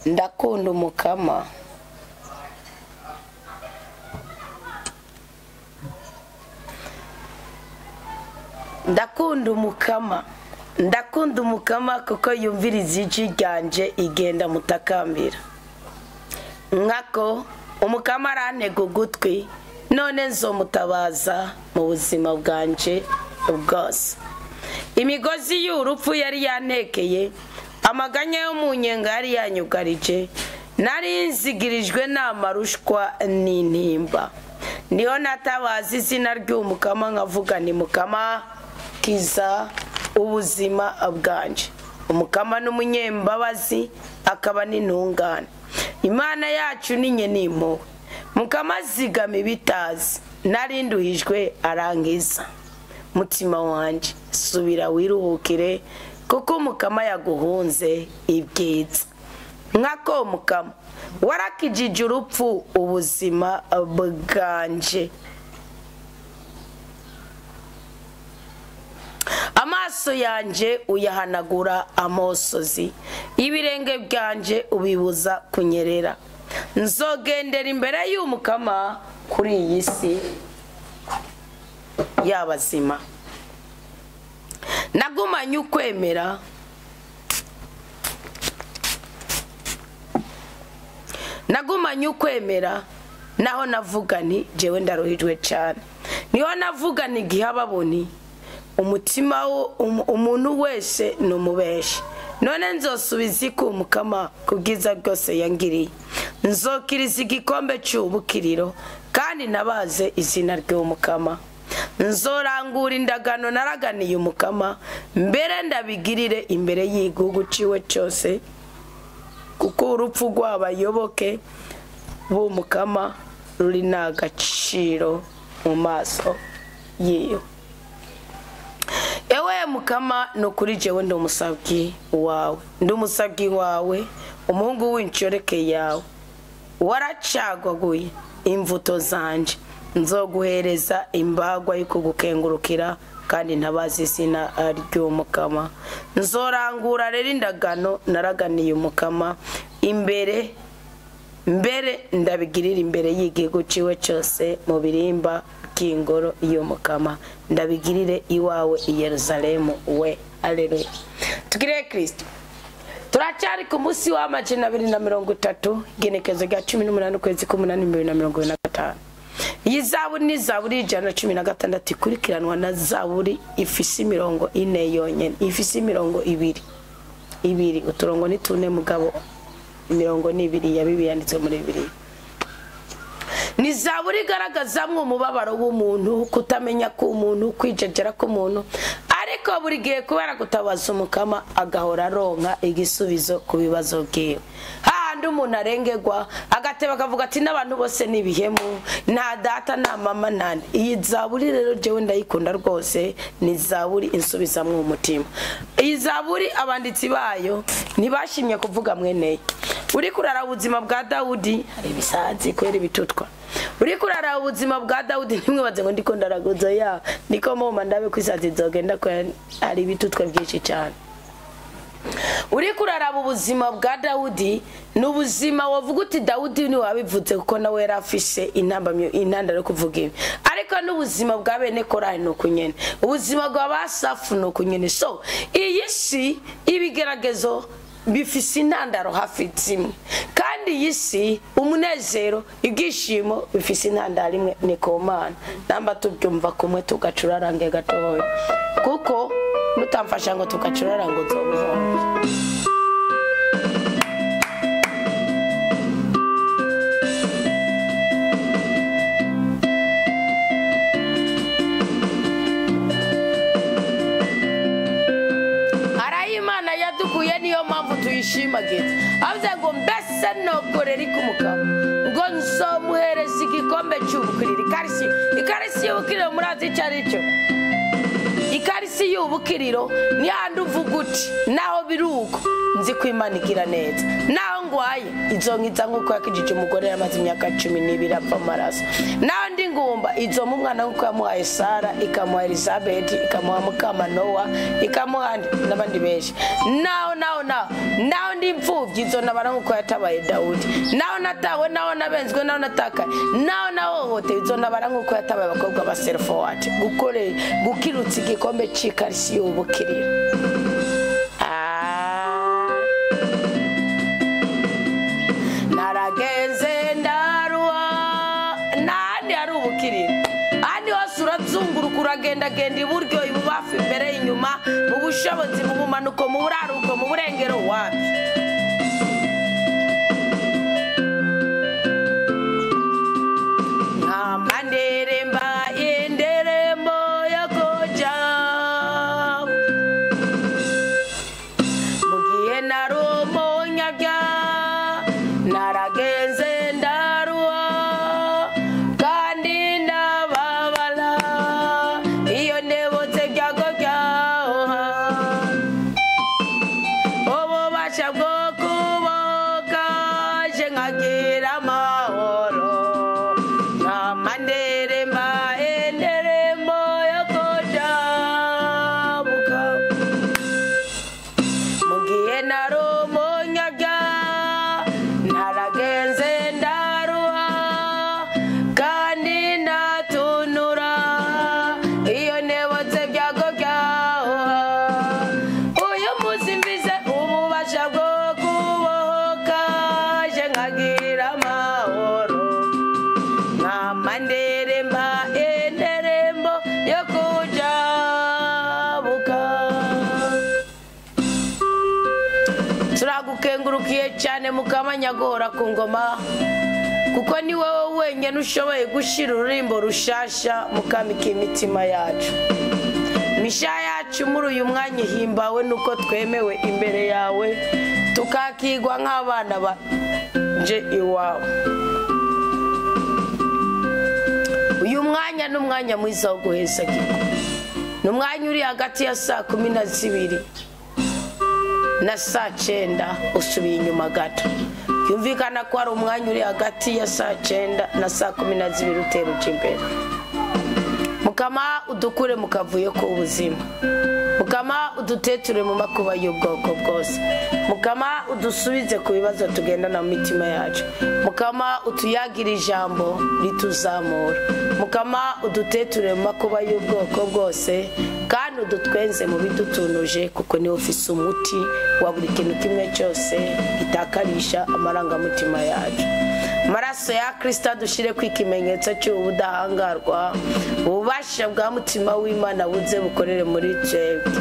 ndakunda umukama. Ndakunda umukama. Ndakunda umukama kuko yumviriza ijwi ryanje igenda mutakambira. Nkako umukama arantega ugutwi, none nzomutabaza mu buzima bwanje bwose. Imigozi y'urupfu yari yantekeye, amaganya yo mu nyenga yari yanyugarije, nari nzigirijwe n'amarushwa n'intimba. Niho natabaza izina ry'umukama nkavuga ni mukama kiza ubuzima bwanje. Umukama n'umunyembabazi akaba n'intungane. Imana yacu ni nyenimpuhwe. Mukama zigama ibitazi, narinduhijwe arangiza. Mutima wanje subira wiruhukire kuko umukama yaguhunze ibyiza. Nkako umukama warakijije urupfu ubuzima bwanje. Amaso yanje uyahanagura amosozi, ibirenge byanje ubibuza kunyerera. Nzogendera imbere y'umukama kuri iyi si y'abazima. Nagumanye ukwemera, nagumanye ukwemera, naho navuga nti jewe ndaruhijwe cyane. Niho navuga nti gihababoni umutima wo umuntu wese numubeshi. None nzosubiza ku mukama kubwiza bwose yangiriye. Nzokiriza igikombe cy'ubukiriro kandi nabaze izina ry'umukama. Nzorangura indagano naraganiye umukama, mbere ndabigirire imbere y'igugu ciwe cyose, kuko urupfu rw'abayoboke b'umukama ruri n'agaciro mu maso yiyo. Ewe mukama nukuri jewe ndi umusabyi wawe, ndi umusabyi wawe, umuhungu w'inshoreke yawe. Waracagwaguye imvuto zanje, nzoguhereza imbagwa yuko gukengurukira kandi ntabazi izina ry'umukama. Nzorangura rero indagano naraganiye umukama, mbere ndabigirira imbere y'igihugu ciwe cyose mu birimba by'ingoro y'umukama. Ndabigirire iwawe i Yerusalemu we. Haleluya. Tugire Kristo. Turacyari ku munsi wa 230 genekezo rya 18 ukwezi k'umunani 2025. Iyi zaburi ni zaburi 116 ikurikiranwa na zaburi ifise imirongo 4 yonyene, ifise imirongo ibiri uturongo ni tune mugabo imirongo ni 2 ya Bibiliya yanditse muri Bibiliya. Ni zaburi igaragazamwe umubabaro w'umuntu, kutamenya ko umuntu, kwijejera ko umuntu, ariko buri gihe kubera gutabaza umukama agahora aronka igisubizo ku bibazo bwiwe. Handi umuntu arengegwa agateba akavuga ati n'abantu bose nibihemu, nta data nta mama nande. Iyi zaburi rero jewe ndayikunda rwose, ni zaburi insubizamwe umutima. Iyi zaburi abanditsi bayo ntibashimye kuvuga mweneye. Uri kurara ubuzima bwa Dawudi hari bisazi kwera ibitutwa. Uri kurara ubuzima bwa Dawudi ntimwibaze ngo ndiko ndaraguza ya niko moma ndabe kwisazi zogenda ko ari ibitutwa byinshi cyane. Uri kurara ubuzima bwa Dawudi n'ubuzima wavuga uti Dawudi ni wabivuze kuko nawe yarafise intandaro kuvuga ibi, ariko n'ubuzima bwa bene Korari no kunyene, ubuzima bwa Basafu no kunyene. So iyi si ibigeragezo bifise intandaro hafi zimwe, kandi iyi si umunezero ibyishimo bifise intandaro imwe ni ku Mana. Namba tubyumva kumwe tugacurarange gatoya, kuko nutamfasha ngo tugacuraranga uzobuhora. Imana yadukuye niyo mpamvu tuyishimagiza. Avuze ngo mbese nogorera ikumukama ngo nzomuhereza igikombe cy'ubukiriro. Ikarisi y'ubukiriro murazi icyo ari cyo? Ikarisi y'ubukiriro ni handi uvuga uti naho biruko nzi kwimanikira neza, naho ngwaye izonkiza nk'uko yakijije umugore yamaze imyaka 12 apfa amaraso, naho ndi ngumba izoma umwana nk'uko yamuhaye Sara, ikamuha Elizabeth, ikamuha Mukama Nowa, ikamuha n'abandi benshi. Naho naho ndi imfubyi izontabara nk'uko yatabaye Dawudi, naho natawe, naho nabenzwe, naho natakaye, naho nahohotewe izontabara nk'uko yatabaye abakobwa ba Serefowati. Gukirutsa igikombe cy'ikarisi y'ubukiriro. Narageze ndaruha nandi ari ubukiriro, ahandi hose urazunguruka uragendagenda iburyo ibubafu imbere inyuma, mu bushobozi, mu bumanuko, mu buraruko, mu burengero, wapi nkamanderemba yenderembo yakoja mugihe narumonyabya naragenze ndaruha kandi ndababala iyo ndebotse byago byahoha ububasha bwo kuboka je nkagira amahoro nkamanderemba enderembo yo kujabuka mugihe narumonyabya naragenze ndaruha kandi ndatunura iyo nebotse byago byahoha uyu munsi mvize ububasha bwo kubohoka je nkagira amahoro nkamanderemba enderembo yo kujabuka. Turagukengurukiye cyane Mukamanyagora ku ngoma, kuko ni wowe wenyine ushoboye gushira ururimbo rushasha mukamika imitima yacu. Misha yacu muri uyu mwanya ihimbawe nuko twemewe imbere yawe tukakigwa nk'abana banje iwawe. Uyu mwanya n'umwanya mwiza wo guhezagirwa, n'umwanya uri hagati ya 12:00 na 9:00 usubiye inyuma gato. Yumvikana ko ari umwanya uri hagati ya 9:00 na 12:00 utera uca imbere. Mukama udukure mu kavuyo k'ubuzima, Mukama uduteture mu makuba y'ubwoko bwose, Mukama udusubize ku bibazo tugendana mu mitima yacu, Mukama utuyagira ijambo rituzamura, Mukama uduteture mu makuba y'ubwoko bwose kandi udutwenze mu bidutunuje, kuko niwe ufise umuti wa buri kintu kimwe cyose gitakarisha amarangamutima yacu. Maraso ya Kristo dushire ku ikimenyetso cy'ubudahangarwa, ububasha bwa mutima w'Imana buze bukorere muri twebwe,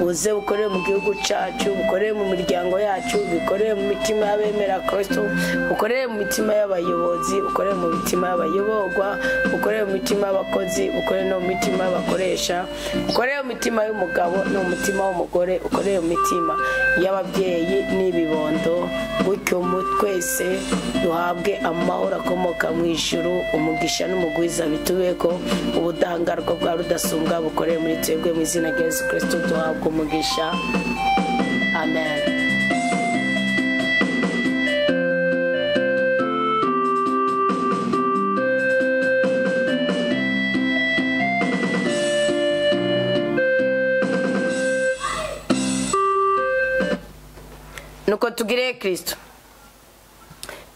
buze bukorere mu gihugu cyacu, bukorere mu miryango yacu, bukorere mu mitima y'abemera Kristo, bukorere mu mitima y'abayobozi, bukorere mu mitima y'abayoborwa, bukorere mu mitima y'abakozi, bukorere no mu mitima y'abakoresha, bukorere mu mitima y'umugabo no mu mutima w'umugore, bukorere mu mitima y'ababyeyi n'ibibondo, gutyo twese duhabwe amahoro akomoka mu ijuru, umugisha n'umugwiza bitubeko, ubudahangarwa bwa rudasumbwa bukorere muri twebwe mu izina rya Yesu Kristo duhabwe umugisha. Amen. Nuko tugire Kristo,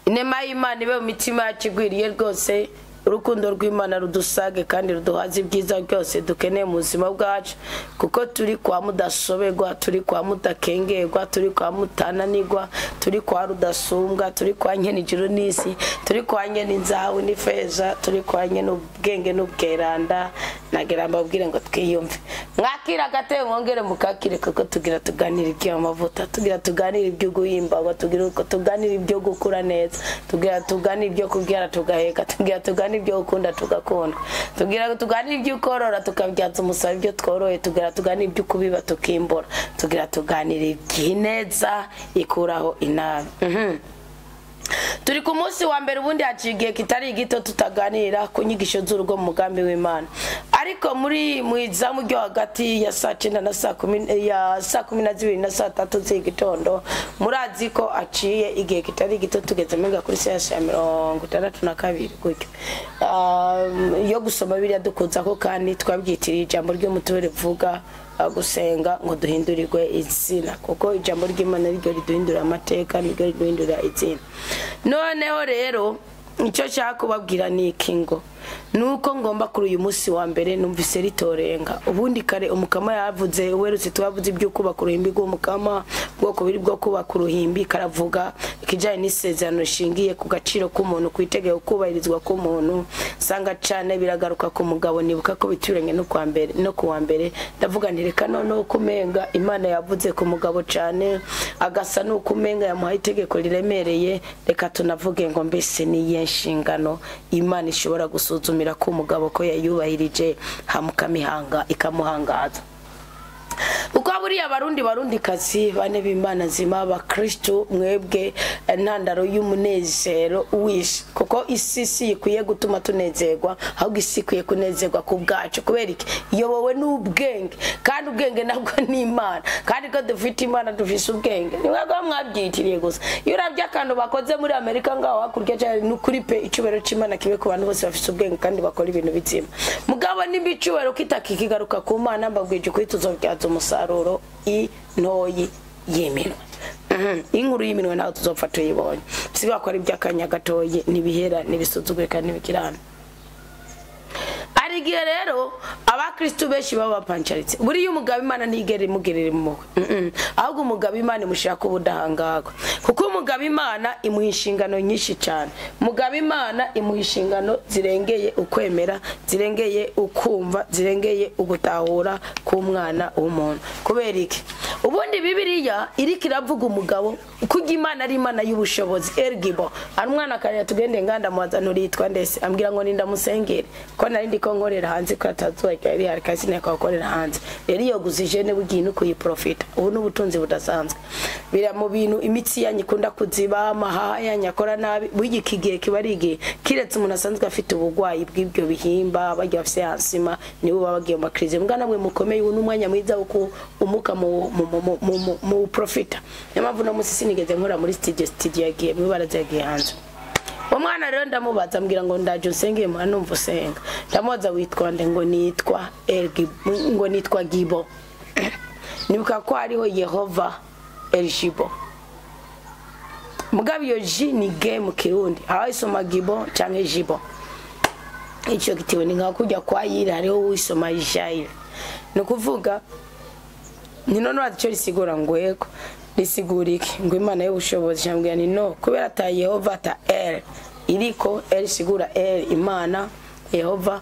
inema y'Imana ibe mu mitima yacu igwiriye rwose, urukundo rw'Imana rudusage kandi ruduhaze ibyiza byose dukeneye mu buzima bwacu, kuko turi kwa mudasoberwa, turi kwa mudakengerwa, turi kwa mutananirwa, turi kwa rudasumbwa, turi kwa nyene ijuru n'isi, turi kwa nyene inzahabu n'ifeza, turi kwa nyene ubwenge n'ubweranda. Nagira mbabwire ngo twiyumve, mwakira gateye mwongere mukakire, kuko tugira tuganira iby'amavuta, tugira tuganira ibyo guhimba, tugira tuganira ibyo gukura neza, tugira tuganira ibyo kubyara tugaheka, tugira tuganira ibyo gukunda tugakunda, tugira tuganira ibyo korora tukabyaza umusaruro ibyo tworoye, tugira tuganira ibyo kubiba tukimbura, tugira tuganira iby'ineza ikuraho inabi. Turi ku munsi wa mbere, ubundi haciye kitari gito tutaganira ku nyigisho z'urugo mu mugambi w'Imana, ariko muri mwizamu ryo hagati ya 9:00 na 12:00 na 3:00 z'igitondo, murazi ko aciye igihe kitari gito tugeze mega kuri session ya 62 gutyo yo gusoma Bibiliya dukuza ko kandi twabyitiriye ijambo ryo mutubere vuga gusenga ngo duhindurirwe izina, kuko ijambo ry'Imana ryo riduhindura amateka, niryo riduhindura izina. Noneho rero icyo nshaka kubabwira ni iki ngo nuko ngomba kuri uyu munsi wa mbere numvise ritorenga. Ubundi kare umukama yavuze werutse tubavuze ibyo kubaka uruhimbi rw'umukama, bwoko biri bwo kubaka uruhimbi, karavuga ikijanye n'isezerano shingiye ku gaciro k'umuntu, kwitegeye kubahirizwa k'umuntu. Sanga cyane biragaruka ku mugabo, nibuka ko bituranye no kwa mbere no kuwa mbere. Ndavuga nti reka none kumenga Imana yavuze ku mugabo cyane agasa no kumenga yamuhaye itegeko riremereye. Reka tunavuge ngo mbese ni yenshingano Imana ishobora gusuzumira ko umugabo ko yayubahirije hamukamihanga ikamuhangaza. Uko buriya barundi kazi bane b'Imana zima ba Kristo, mwebwe ntandaro y'umunezero wish, kuko isi ikwiye gutuma tunezerwa, ahubwo isi ikwiye kunezerwa ku bwacu. Kubera iki? Iyobowe n'ubwenge, kandi ubwenge nabwo ni Imana, kandi ko dufite Imana dufise ubwenge. Ni mwebwe mwabyitiriye gusa. Iyo uravye akantu bakoze muri Amerika ngaho hakurya cyane n'ukuri pe, icubero c'Imana kibe ku bantu bose bafise ubwenge kandi bakora ibintu bizima. Mugabo n'ibicubero kitakigaruka ku Mana, mbabwije kuri tuzobyaza umusaruro intoyi yeminwe. Inkuru y'iminwe naho tuzopfa tuyibonye. Sibakora iby'akanya gatoyi nibihera nibisuzugurika nibikirana. Arigiye rero abakristo benshi baba pancharitse. Buri y'umugabo Imana ntigere mugerere mu ahubwo umugabo Imana imushaka ubudahangagwa, kuko umugabo Imana imuha inshingano nyinshi cyane. Umugabo Imana imuha inshingano zirengeye ukwemera, zirengeye ukumva, zirengeye ugutahura ku mwana w'umuntu. Kubera iki? Ubundi Bibiliya iriko iravuga umugabo kuko Imana ari Imana y'ubushobozi. Ergibo ari umwana kare tugende nganda muwazano ritwa ndese ambwira ngo ninda musengere ko nari ndiko nkorera hanze ko atazuba yari hari kasi ne kwakorera hanze. Rero iyo guzijene bugino kuyiprofita, ubu n'ubutunzi budasanzwe bira mu bintu imitsi yanyikunda kuziba, amahaha yanyakora nabi. Bugikigiye kibarige kiretse umuntu asanzwe afite ubugwayi bw'ibyo bihimba bajya bafise hansima, nibo babagiye mu krize. Mwana mwe mukomeye n'umwanya mwiza uko umuka mu profita. Nyamavu no musisi nigeze nkora muri studio yagiye mwibaraza yagiye hanze. Umwana rero ndamubaza ambwira ngo ndaje usenge mwana numva usenga. Ndamubaza witwa nde? Ngo nitwa ngo nitwa Gibo. Nibuka ko hariho Yehova Elshibo. Mugabe iyo J ni G mu Kirundi, abayisoma Gibo canke Jibo. Icyo gitiwe ni nka kujya kwa yira hariho wisoma Jair. No kuvuga ni none wadicyo risigura ngo yego risigura iki? Ngo Imana y'ubushobozi. Cyambwira ni no, kubera ta Yehova ta El iriko El sigura El Imana Yehova.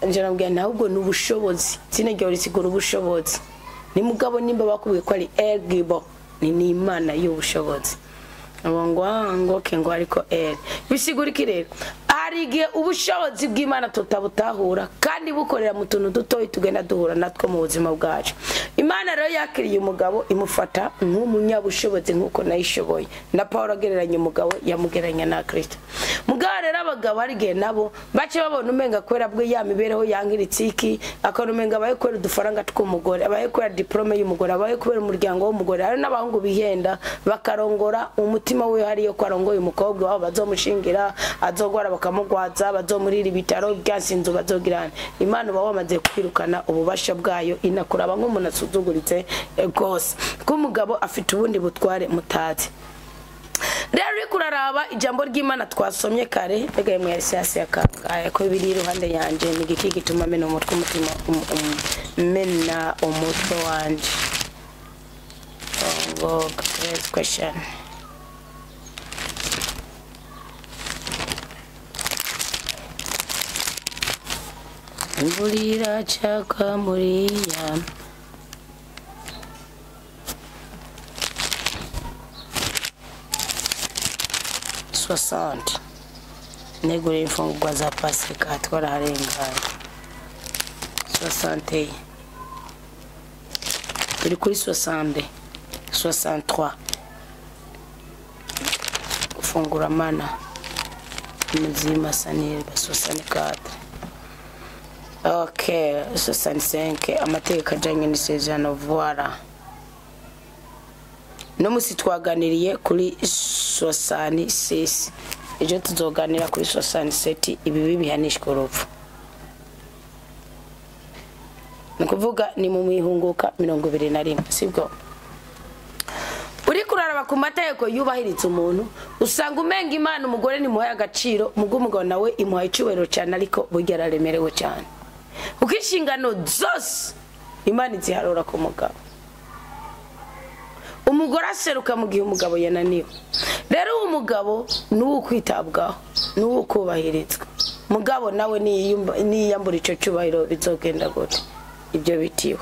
Njarambwira ntabwo n'ubushobozi, sinegyo risigura ubushobozi. Ni mugabo nimba bakubwiye ko ari El Gibo ni Imana y'ubushobozi. Ngo kengo ariko El bisigura iki rero? Arigiye ubushobozi bw'Imana tutabutahura kandi bukorera mu tuntu dutoyi tugenda duhura natwo mu buzima bwacu. Imana rero yakiriye umugabo imufata nk'umunyabushobozi nkuko nayishoboye. Na Paulo agereranya umugabo yamugereranya na Kristo. Mugabo rero abagabo arigiye nabo bace babona umenga kwera bwe ya mibereho yangiritiki, akona umenga abaye kwera udufaranga tw'umugore, abaye kwera diplome y'umugore, abaye kwera umuryango w'umugore. Ari n'abahungu bihenda bakarongora umutima we hariyo ko arongoye umukobwa wabo bazomushingira, azogwara bakamugwaza, bazomurira ibitaro byasinzu bazogirana. Imana baba bamaze kwirukana ububasha bwayo, inakuraba nk'umuntu asuzuguritse gose ko umugabo afite ubundi butware mutazi. Rero uri kuraraba ijambo ry'Imana twasomye kare, mbega yemwe yasiyasi yakangaya ko biri iruhande yanje ni giki gituma mena umutwe umutima mena umutwe wanje. Great question. Imvura chaka muriya Soixante negure imfungurwa za Pasika twaraharengana 60 turi kuri 60 63 gufungura mana muzima sanirwa 64. Okay, 65 amateka ajanye n'isezerano voila. No musi twaganiriye kuri 66. Ejo tuzoganira kuri 67 ibibi bihanishwa urupfu. nukuvuga ni mu mihunguka 21 sibwo. Uri kuraraba ku mategeko yubahiritse umuntu usanga umenga Imana umugore ni muhaye agaciro mugo umugabo nawe imuhaye icubero cyane ariko burya araremerewe cyane. Ukishingano zose Imana iziharura ku mugabo. Umugore aseruka mu gihe umugabo yananiwe. Rero umugabo nuwo kwitabwaho nuwo kubahirizwa. Mugabo nawe niyambura ico cubahiro bizogenda gute ibyo bitiwe.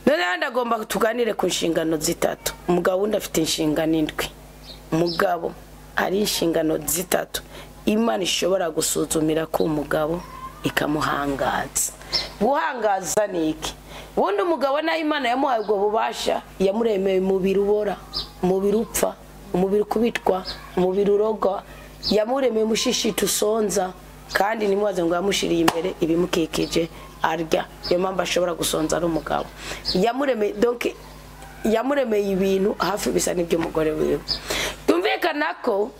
None ndagomba tuganire ku nshingano zitatu. Umugabo undi afite inshingano indwi. Umugabo ari inshingano zitatu Imana ishobora gusuzumira ko umugabo ikamuhangaza. Guhangaza niki? Wundi umugabo na Imana yamuhaye ubwo bubasha yamuremeye umubiri ubora, umubiri upfa, umubiri kubitwa, umubiri uroga, yamuremeye mushishito usonza kandi nimwaze ngo yamushiriye imbere ibimukikije arya. Yo mpamvu ashobora gusonza ari umugabo. Yamuremeye donc yamuremeye ibintu hafi bisa n'ibyo umugore wiwe. Tumvikana ko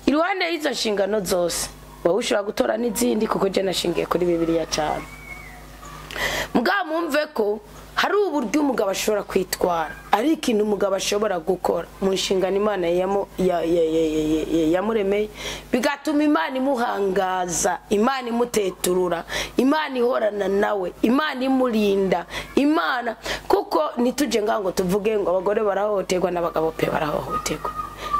iruhande y'izo nshingano zose wowe ushobora gutora n'izindi kuko je nashingiye kuri Bibiliya cyane. Mugabo mumve ko hari uburyo umugabo ashobora kwitwara ari ikintu umugabo ashobora gukora mu nshingano Imana yamuremeye bigatuma Imana imuhangaza, Imana imuteturura, Imana ihorana nawe, Imana imurinda, Imana kuko nituje ngango tuvuge ngo abagore barahohoterwa n'abagabo pe barahohoterwa.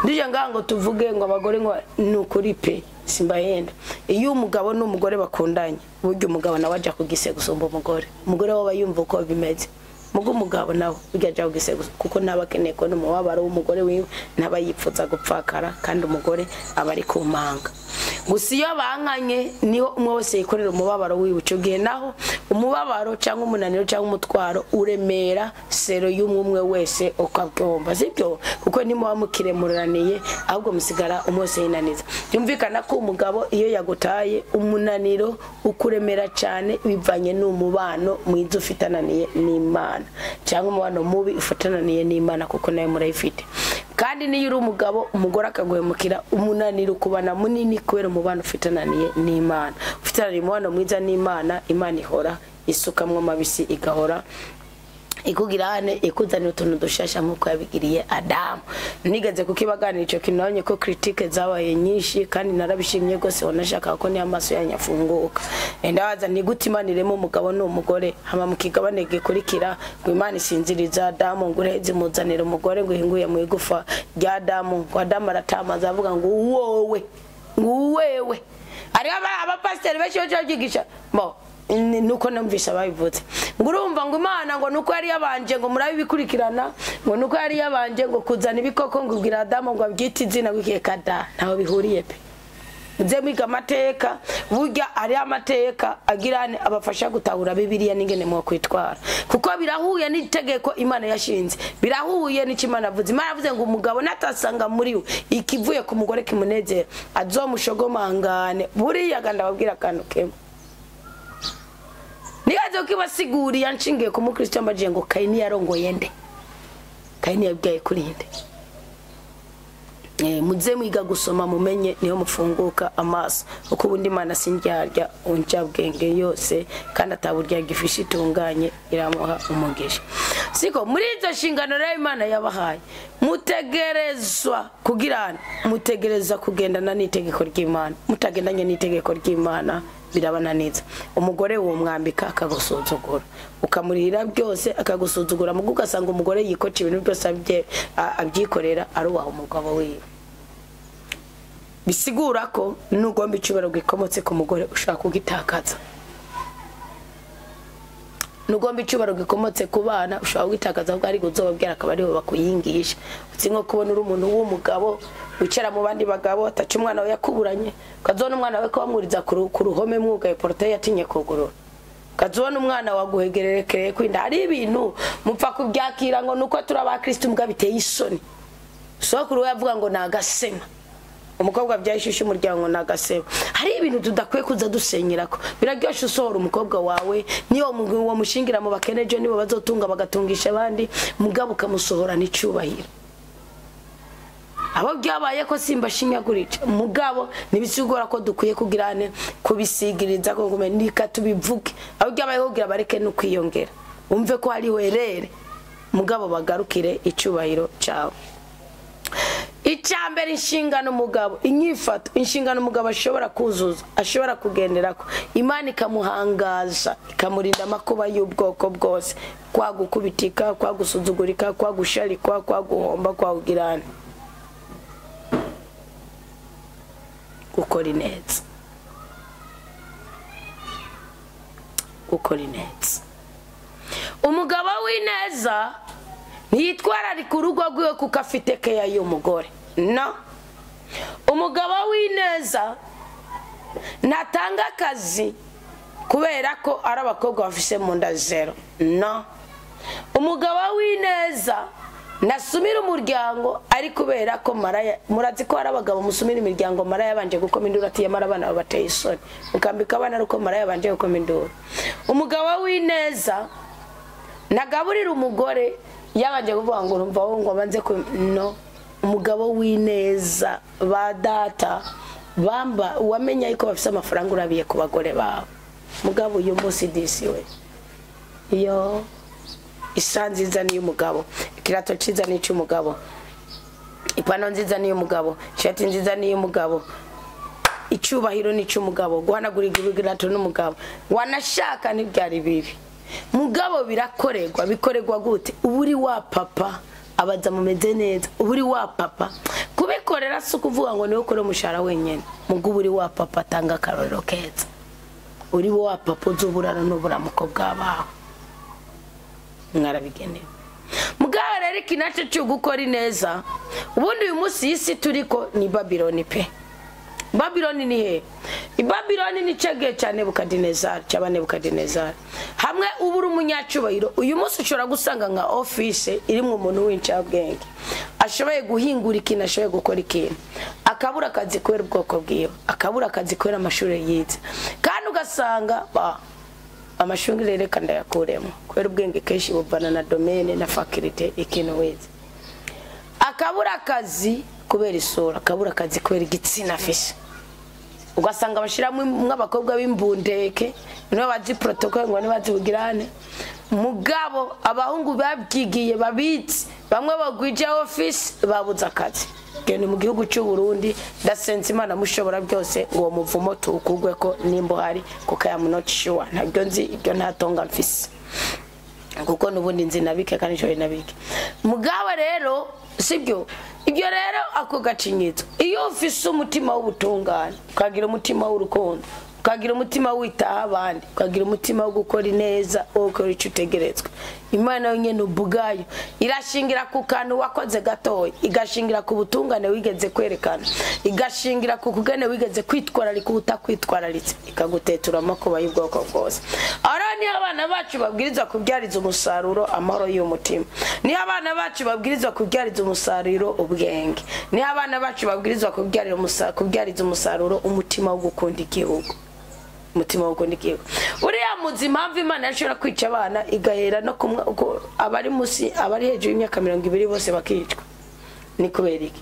Ndije ngango tuvuge ngo abagore ngo nukuri pe simbahenda. Iyo umugabo n'umugore bakundanye buryo umugabo nawe aja kugise gusumba umugore. Umugore waba yumva uko bimeze. Mugo umugabo nawe burya aja kugise kuko nabakeneye ko n'umubabaro w'umugore wiwe nabayipfuza gupfakara kandi umugore aba ari ku manga. Gusa iyo bankanye niho umwe wese yikorera umubabaro wiwe cyo gihe naho umubabaro cyangwa umunaniro cyangwa umutwaro uremera sero y'umwe wese ukabyomba sibyo kuko nimo wamukiremuraniye ahubwo musigara umwose yinaniza. Byumvikana ko umugabo iyo yagutaye umunaniro ukuremera cyane bivanye n'umubano mwiza ufitananiye n'Imana cyangwa umubano mubi ufitananiye n'Imana kuko nayo murayifite. Kandi niyo uri umugabo umugore akaguhemukira umunaniro kubana munini kubera umubano ufitananiye n'Imana. Ufitananiye umubano mwiza n'Imana, Imana ihora isukamwe mabisi igahora ikugirane ikuzanira utuntu dushasha nkuko yabigiriye Adamu. Nigeze kukibaganira ico kinonye ko critique zabaye nyinshi kandi narabishimye gose wanashaka ko ni amaso yanyafunguka. Ndabaza ni gutimaniremo umugabo n'umugore hama mukigabane gikurikira ngo Imana isinziriza Adamu ngo ureze muzanira umugore ngo hinguye mu igufa rya Adamu ngo Adamu aratamaza avuga ngo wowe ngo wewe ari abapasiteri benshi bagigisha bo nuko numvise abayivuze ngo urumva ngo Imana ngo nuko yari yabanje ngo murabi bikurikirana ngo nuko yari yabanje ngo kuzana ibikoko ngo ubwira Adamu ngo abyite izina gwikekada naho bihuriye pe. Muze mwiga amateka burya ari amateka agirane abafasha gutahura Bibiliya n'ingene mu kwitwara kuko birahuye n'itegeko Imana yashinze, birahuye n'ikimana avuze. Imana avuze ngo umugabo natasanga muri we ikivuye ku mugore kimunezera azomushogomangane buriya ganda babwira kantu kemwe. Nigaze ukibasiguri yanshingiye ku mukristo amaje ngo Kaini yarongoye nde? Kaini yabwiye kuri nde? Muze mwiga gusoma mumenye niho mufunguka amaso uko ubundi Imana sindyarya unjabwenge yose kandi ataburya gifishi itunganye iramuha umugisha. Siko muri izo nshingano rero Imana yabahaye mutegerezwa kugirana mutegereza kugendana n'itegeko ry'Imana. Mutagendanye n'itegeko ry'Imana birabananiza. Umugore wo mwambika akagusuzugura ukamurira byose akagusuzugura mugo ugasanga umugore yikoca ibintu byose abyikorera ari waho umugabo wiwe. Bisigura ko nugomba icubero gikomotse ku mugore ushaka kugitakaza. Nugomba icubero gikomotse ku bana ushaka kugitakaza ahubwo ari guzobabwira akabari bo bakuyingisha. Utsinko kubona uri umuntu w'umugabo wicara mu bandi bagabo ataca umwana we yakuburanye kazona umwana we ko bamwuriza ku ruhome mwugaye portail yatinye kugurura kazona umwana waguhegererekeye kwinda ari ibintu mupfa kubyakira ngo nuko turi abakristo mbwa biteye isoni. Sokuru we yavuga ngo nagasema umukobwa byayishushe umuryango nagasema. Hari ibintu tudakwiye kuza dusenyerako biraryoshe usohora umukobwa wawe niyo wo mushingira mu bakeneje nibo bazotunga bagatungisha abandi mugabo kamusohora n'icubahiro. abo byabaye ko simba shinyagurica mugabo nibisigura ko dukwiye kugirane kubisigiriza ko ngumenika tubivuge abo byabaye kugira bareke no kwiyongera umve ko ari werere mugabo bagarukire icubahiro cawe. Icambere inshingano mugabo inyifato inshingano mugabo ashobora kuzuza ashobora kugenderako Imana ikamuhangaza ikamurinda amakuba y'ubwoko bwose kwa gukubitika kwa gusuzugurika kwa gusharikwa kwa guhomba kwa kugirana gukora ineza umugabo w'ineza ntiyitwararika urugo rwiwe kuko afite keya y'umugore no umugabo w'ineza natanga akazi kubera ko ari abakobwa bafise mu nda zero no umugabo w'ineza nasumira umuryango ari kubera ko maraya murazi ko ari abagabo musumira imiryango maraya banje gukoma induru ati yamara abana babateye isoni mukambika abana ruko maraya banje gukoma induru. Umugabo w'ineza nagaburira umugore yabanje kuvuga ngo urumva wo ngo banze ko no umugabo w'ineza ba data bamba wamenya yuko bafise amafaranga urabiye ku bagore bawe mugabo uyu munsi disiwe iyo isanziza ni umugabo ikirato ciza ni cy'umugabo ipano nziza ni umugabo shati nziza ni umugabo icubahiro ni cy'umugabo guhanagura igirato n'umugabo wanashaka n'ibyari bibi mugabo bikorerwa gute uburi wa papa abaza mumeze neza uburi wa papa kubikorera se kuvuga ngo niwe ukore umushara wenyene mugabo uri wa papa tanga karorero keza uri wa papa uzuburana n'uburamuko bw'abaho mwarabigenewe mugabo rero ikinace cyo gukora ineza ubundi uyu munsi yisi turiko ni Babiloni pe Babiloni ni he Babiloni ni cege cyane Nebukadinezari cyabane Nebukadinezari hamwe ubura umunyacubahiro uyu munsi ushobora gusanga nka office irimwe umuntu w'incabwenge ashoboye guhingura ikintu ashoboye gukora ikintu akabura akazi kwera ubwoko bwiwe akabura akazi kwera amashuri yize kandi ugasanga amashuri rereka ndayakuremo kwera ubwenge kenshi buvana na domaine na faculty ikintu wize akabura akazi kubera isura akabura akazi kwera igitsina afise ugasanga bashiramo nk'abakobwa b'imbundeke nibo bazi protocol ngo nibazi bugirane mugabo abahungu babyigiye babitsi bamwe bagwije office babuza akazi gene mu gihugu cy'u Burundi ndasenze Imana mushobora byose ngo muvumo tukugwe ko nimbo hari kuko ya munocishuwa ntabyo nzi ibyo ntatonga mfise kuko nubundi nzi nabike kandi cyo nabike mugabo rero sibyo ibyo rero ako gacinyitso iyo ufise umutima w'ubutungane ukagira umutima w'urukundo ukagira umutima witaha abandi ukagira umutima wo gukora ineza ukora icyo utegerezwa Imana yonyene ubugayo irashingira ku kantu wakoze gatoya igashingira ku butungane wigeze kwerekana igashingira ku kugene wigeze kwitwararika utakwitwararitse ikagutetura amakuba y'ubwoko bwose. Arani abana bacu babwirizwa kubyariza umusaruro amahoro y'umutima ni abana bacu babwirizwa kubyariza umusaruro ubwenge ni abana bacu babwirizwa kubyariza umusaruro umutima wo gukunda igihugu umutima wo kundikiye uriya muzima mpamvu Imana yashobora kwica abana igahera no abari musi abari hejuru y'imyaka 200 bose bakicwa ni kubera iki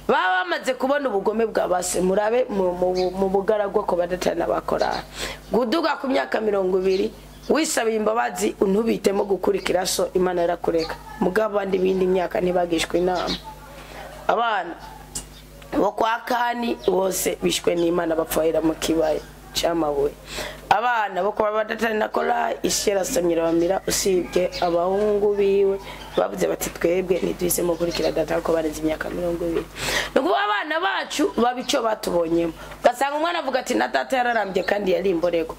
baba bamaze kubona ubugome bwa base murabe mu bugaragwa ko badatana bakora guduga ku myaka 200 wisabiye imbabazi untubitemo gukurikira so Imana yarakureka mugabo bandi bindi myaka ntibagishwe inama abana bo kwa Kani bose bishwe n'Imana bapfaira mu kibaya cyamabuye abana bo kuba badatana nakora ishera samira bamira usibye abahungu biwe bavuze bati twebwe ntiduhise mu kurikira data ko barenze imyaka 200 nuko abana bacu babico batubonyemo gasanga umwana avuga ati na data yararambye kandi yari imborego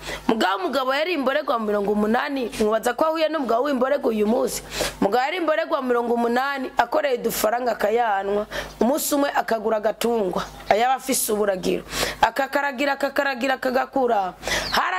mugabo yari imborego 80 mubaza ko ahuye n'umugabo w'imborego uyu munsi mugabo yari imborego 80 akoreye dufaranga kayanwa umunsi umwe akagura gatungwa ayaba afise uburagiro akakaragira kagakura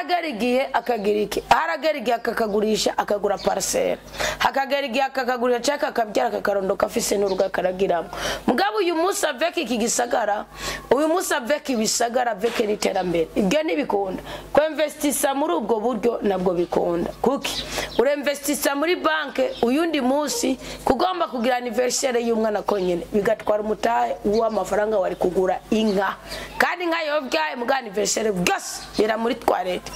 haragera igihe akagira iki, haragera igihe akakagurisha akagura parcelle, hakagera igihe akakagurisha cyangwa akabyara akakarondoka afise n'urugo akaragiramo. Mugabo uyu munsi avec iki gisagara, uyu munsi avec ibisagara avec n'iterambere, ibyo ntibikunda ko investisa muri ubwo buryo, nabwo bikunda kuki urinvestisa muri banke uyundi munsi kugomba kugira anniversaire y'umwana konyene bigatwara umutahe w'amafaranga wari kugura inka, kandi inka yobyaye mu anniversaire bwose yera muri toilette.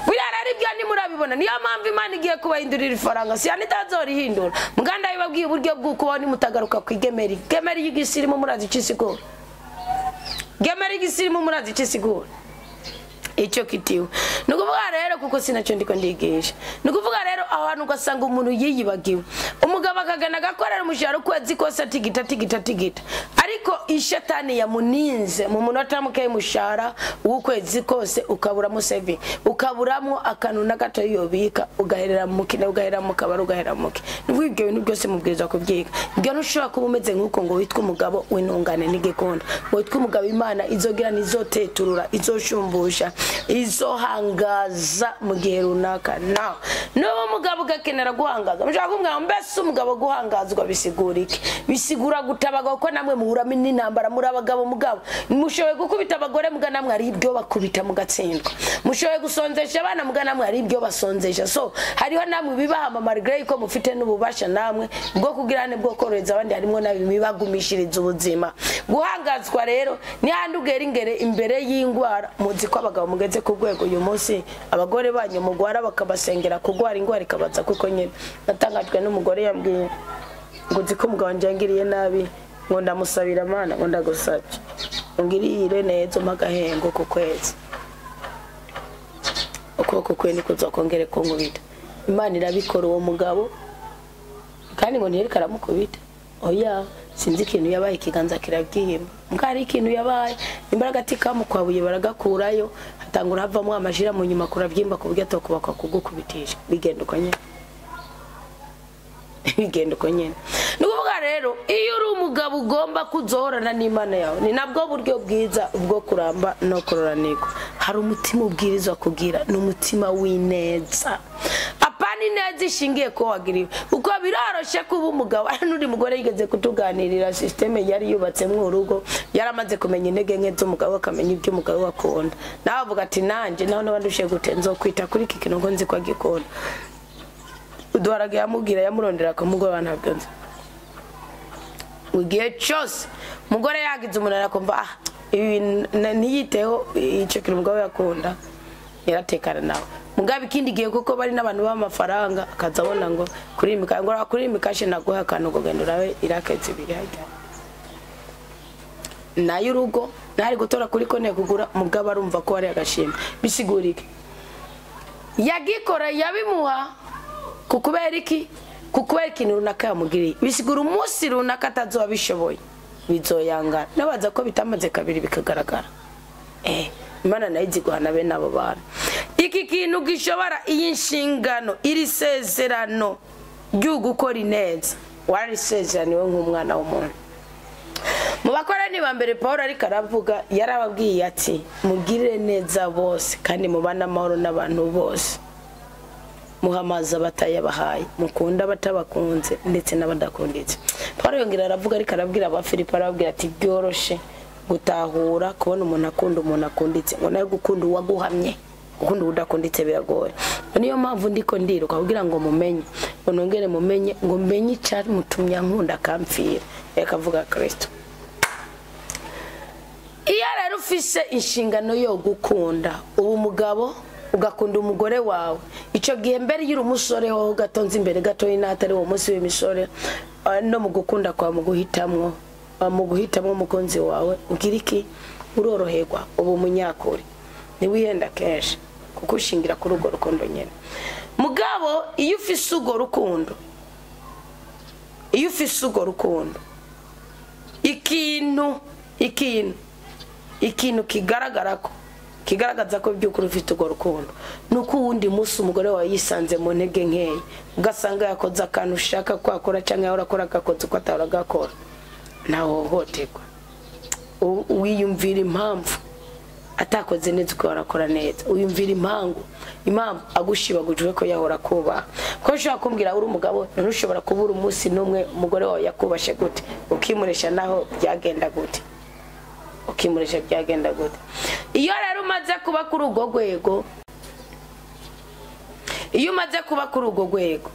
Birarari bya ni murabibona, niyo mpamvu Imana igiye kubahindurira ifaranga, si anitazorihindura. Muganda yibabwiye uburyo bw'uko ni mutagaruka kwigemeri, gemeri y'igisirimu murazi ikisigura, gemeri y'igisirimu murazi ikisigura icyo kitiwe. Nukuvuga rero kuko sinacyo ndiko ndigisha, nukuvuga rero ahantu ugasanga umuntu yiyibagiwe, umugabo akagana gakorera umushahara ukwezi kose tigita, ariko ishatani yamuninze mu munota muke umushahara w'ukwezi kose, ukaburamo saving, ukaburamo akantu na gato yobika, ugaherera mu kine, ugahera mu kabari, ugahera mu ki. Nubwo ibyo bintu byose mubwiriza kubyiga. Ibyo ntushobora kuba umeze nk'uko ngo witwa umugabo w'intungane n'igikunda, witwa umugabo Imana izogira nizoteturura, izoshumbusha, izohangaza mu gihe runaka. Naho n'uwo mugabo ugakenera guhangaza, mushaka kumwe mbese umugabo guhangazwa bisigura iki? Bisigura gutabaga ko namwe muhuramo n'intambara muri abagabo. Mugabo mushoboye gukubita abagore mugana namwe ari ibyo bakubita mugatsindwa, mushoboye gusonzesha abana mugana namwe ari ibyo basonzesha. So hariho namwe bibahama Margaret ko mufite n'ububasha namwe bwo kugirane bwo koreza abandi, harimo nabi bibagumishiriza ubuzima. Guhangazwa rero ni handi ugera ingere imbere y'ingwara. Muzi ko abagabo mugeze ku rwego uyu munsi abagore banyu mugwara bakabasengera kugwara ingwara ikabaza, kuko nyine natangajwe n'umugore yambwiye ngo uzi ko umugabo njangiriye nabi, ngo ndamusabira Imana, ngo ndagusabye ungirire neza umagahengo ku kwezi, ukuboko kwe niko uzokongere kunkubita. Imana irabikora uwo mugabo, kandi ngo ntiyereka aramukubita. Oya, sinzi ikintu yabaye, ikiganza kirabwihima, mukari ikintu yabaye, imbaraga tikamukwabuye baragakurayo, hatangura havamo amajira mu nyuma kurabyimba ku buryo atokubaka kugukubitisha. Bigenda uko nyene, bigenda uko nyene. Nukuvuga rero iyo uri umugabo ugomba kuzohorana n'Imana yawe, ni nabwo buryo bwiza ubwo kuramba no kuroranirwa. Hari umutima ubwirizwa kugira, n'umutima w'ineza, apani neza ishingiye ko wagiriwe. Uko biraroshe kuba umugabo, n'uri mugore yigeze kutuganirira systeme yari yubatse mu urugo, yaramaze kumenya intege nke z'umugabo, akamenya ibyo umugabo akunda. Nawe avuga ati nanje naho nabandushe gute nzokwita kuri iki kintu ngo nzi ko agikunda. Udwaraga yamubwira yamurondera akamugwa bantabyo nzi. Ugiye cyose mugore yagize umuntu arakumva ibi niyiteho icyo kintu umugabo yakunda, yaratekana nawe. Mugabe ikindi gihe kuko bari n'abantu b'amafaranga, akazabona ngo kuri imikashe naguha akantu ngo genda urabe iraketse ibiri hajya nayo urugo nari gutora kuri kone kugura. Mugabo arumva ko ari agashimwe, bisigurike yagikora yabimuha kukubera iki, kukubera ikintu runaka yamugiriye. Bisigura umunsi runaka atazoba bishoboye bizoyangana, nabaza ko bitamaze kabiri bikagaragara. Imana nayo iziguhana bene abo bantu. Iki kintu gishobora iyi nshingano, iri sezerano ryo gukora ineza, warisezeraniwe nk'umwana w'umuntu. Mu bakorani ba mbere Paulo ariko aravuga, yarababwiye ati mugirire neza bose kandi mubana amahoro n'abantu bose, muhamaza batayabahaye, mukunda batabakunze ndetse n'abadakunditse. Paulo yongera aravuga ariko arabwira abafilipi, arababwira ati byoroshe gutahura kubona umuntu akunda umuntu akunditse, ngo nayo gukunda uwaguhamye, gukunda udakunditse biragoye. Niyo mpamvu ndiko ndiruka kugira ngo mumenye, ngo nongere mumenye, ngo menye cyari mutumya nkunda kampfira, yakavuga Kristo. Iyo rero ufise inshingano yo gukunda ubu mugabo ugakunda umugore wawe, icyo gihe mbere y'uri umusore ho gatonze imbere gato y'inatari uwo munsi w'imisore, no mu gukunda kwa mu guhitamwo umukunzi wawe ugira iki, uroroherwa ubu munyakuri, niwihenda kenshi kuko ushingira kuri urwo rukundo nyene. Mugabo iyo ufise urwo rukundo, iyo ufise urwo rukundo, ikintu kigaragaza ko by'ukuri ufite urwo rukundo, nuko uwundi munsi umugore wawe yisanze mu ntege nkeya, ugasanga yakoze akantu ushaka kwakora cyangwa urakora agakoze uko ataragakora, naho hohoterwa wiyumvira impamvu atakoze neza uko arakora neza uyumvira impamvu agushibagujwe ko yahora kuba ko ushaka kumbwira uri umugabo ntushobora kubura umunsi numwe umugore wawe yakubashe gute ukimuresha naho byagenda gute iyo rero umaze kuba kuri urwo rwego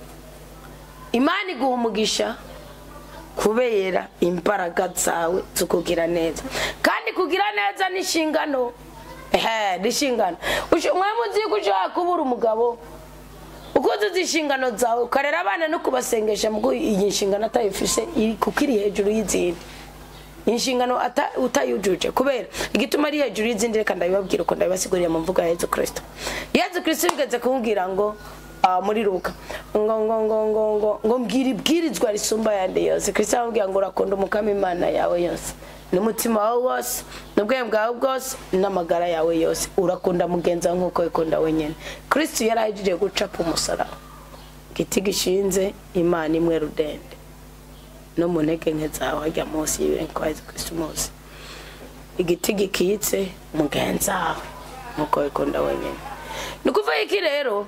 Imana iguha umugisha kubera imbaraga zawe zo kugira neza kandi kugira neza n'inshingano n'inshingano mwamuzi ko ushaka kubura umugabo ukoze inshingano zawe ukarera abana no kubasengesha mugo iyi nshingano atayifise kuko iri hejuru y'izindi inshingano utayujuje kubera igituma ari hejuru y'izindi reka ndabibabwira uko ndabibasigurira mu mvuga ya Yesu Kristo bigeze kumbwira ngo muri Luka ngo mbwira ibwirizwa risumba yandi yose Kristo amubwira ngo urakunda umukama Imana yawe yose n'umutima wawe wose n'ubwenge bwawe bwose n'amagara yawe yose urakunda mugenzi wawe nk'uko wikunda wenyine Kristo yarahejije gucapa umusaraba igiti gishinze Imana imwe rudende no mu ntege nke zawe hajya munsi y'ibirenge kwa Yesu Kristo munsi igiti gikitse mugenzi wawe nk'uko wikunda wenyine nukuvuga iki rero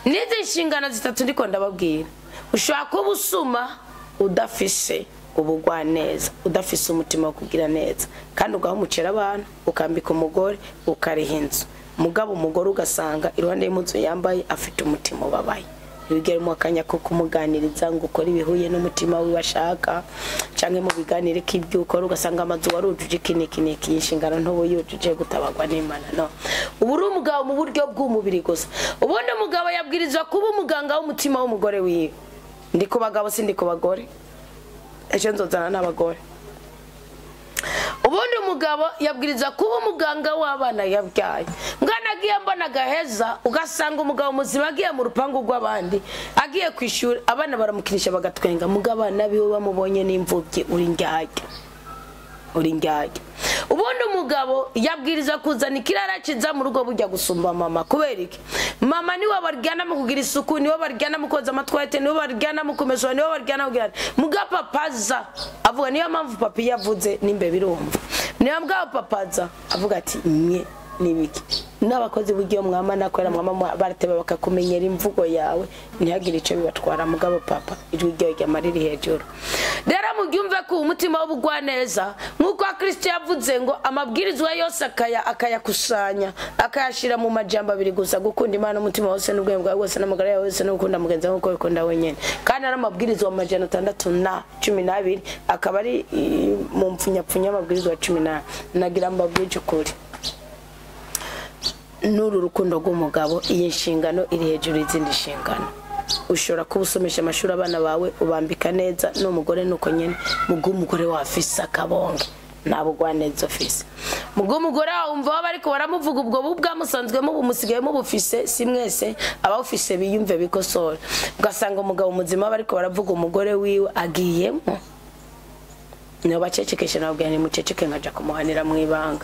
nizi nshingano zitatu ndiko ndababwira ushaka kuba usuma udafise ubugwaneza udafise umutima wo kugira neza kandi ugaho umucera abantu ukambika umugore ukariha inzu mugabo umugore ugasanga iruhande y'impuzu yambaye afite umutima ubabaye bigere mu akanya ko kumuganiriza ngo ukora ibihuye n'umutima we washaka canke mu biganire k'ibyuko ugasanga amazu warujuje kiniki inshingano ntobo yujuje gutabagwa n'Imana no uburi umugabo mu buryo bw'umubiri gusa ubundi umugabo yabwirizwa kuba umuganga w'umutima w'umugore wiwe ndi ku bagabo sindi ku bagore ejo nzozana n'abagore ubundi umugabo yabwirizwa kuba umuganga w'abana yabyaye mwana agiye mbona gaheza ugasanga umugabo muzima agiye mu rupangu rw'abandi agiye kwishura abana baramukinisha bagatwenga mugabo abana biwe bamubonye n'imvubyi uri ndyarya ubundi umugabo yabwirizwa kuzana ikirara kiza mu rugo bujya gusumba mama kubera iki mama niwe baryana mu kugira isuku niwe baryana mu koza amatwete niwe baryana mu kumesura niwe baryana kugira mugapa paza avuga niyo mpamvu papi yavuze nimbe birumva niyo mbwa papaza avuga ati nye nibiki n'abakozi bugiye mwama nakwera mwama barateba bakakumenyera imvugo yawe ntihagire ico bibatwara mugabo papa ijwi ryo mariri hejuru rero mugyumve ko umutima w'ubugwaneza nkuko Kristo yavuze ngo amabwirizwa yose akayakusanya akayashira mu majambo abiri gusa gukunda Imana umutima wose n'ubwenge bwawe bwose n'amagara yawe yose no gukunda mugenzi wawe uko wikunda wenyene kandi ari amabwirizwa mu majana 612 akaba ari mu mpfunyapfunya amabwirizwa 18 nagira mbabwije ukuri nuru rukundo rw'umugabo iyi nshingano iri hejuru y'izindi nshingano ushobora kubusomesha amashuri abana bawe ubambika neza n'umugore nuko nyene mugo umugore wafise akabonge nabugwaneza office mugo umugore umva bariko baramuvuga ubwo bubwamusanzwe mu bumusigaye mu bufise si mwese aba office biyumve bikosora ugasanga umugabo muzima bariko baravuga umugore wiwe agiyemo no bacecekesha nabwo ni muceceke nkaja kumuhanira mu ibanga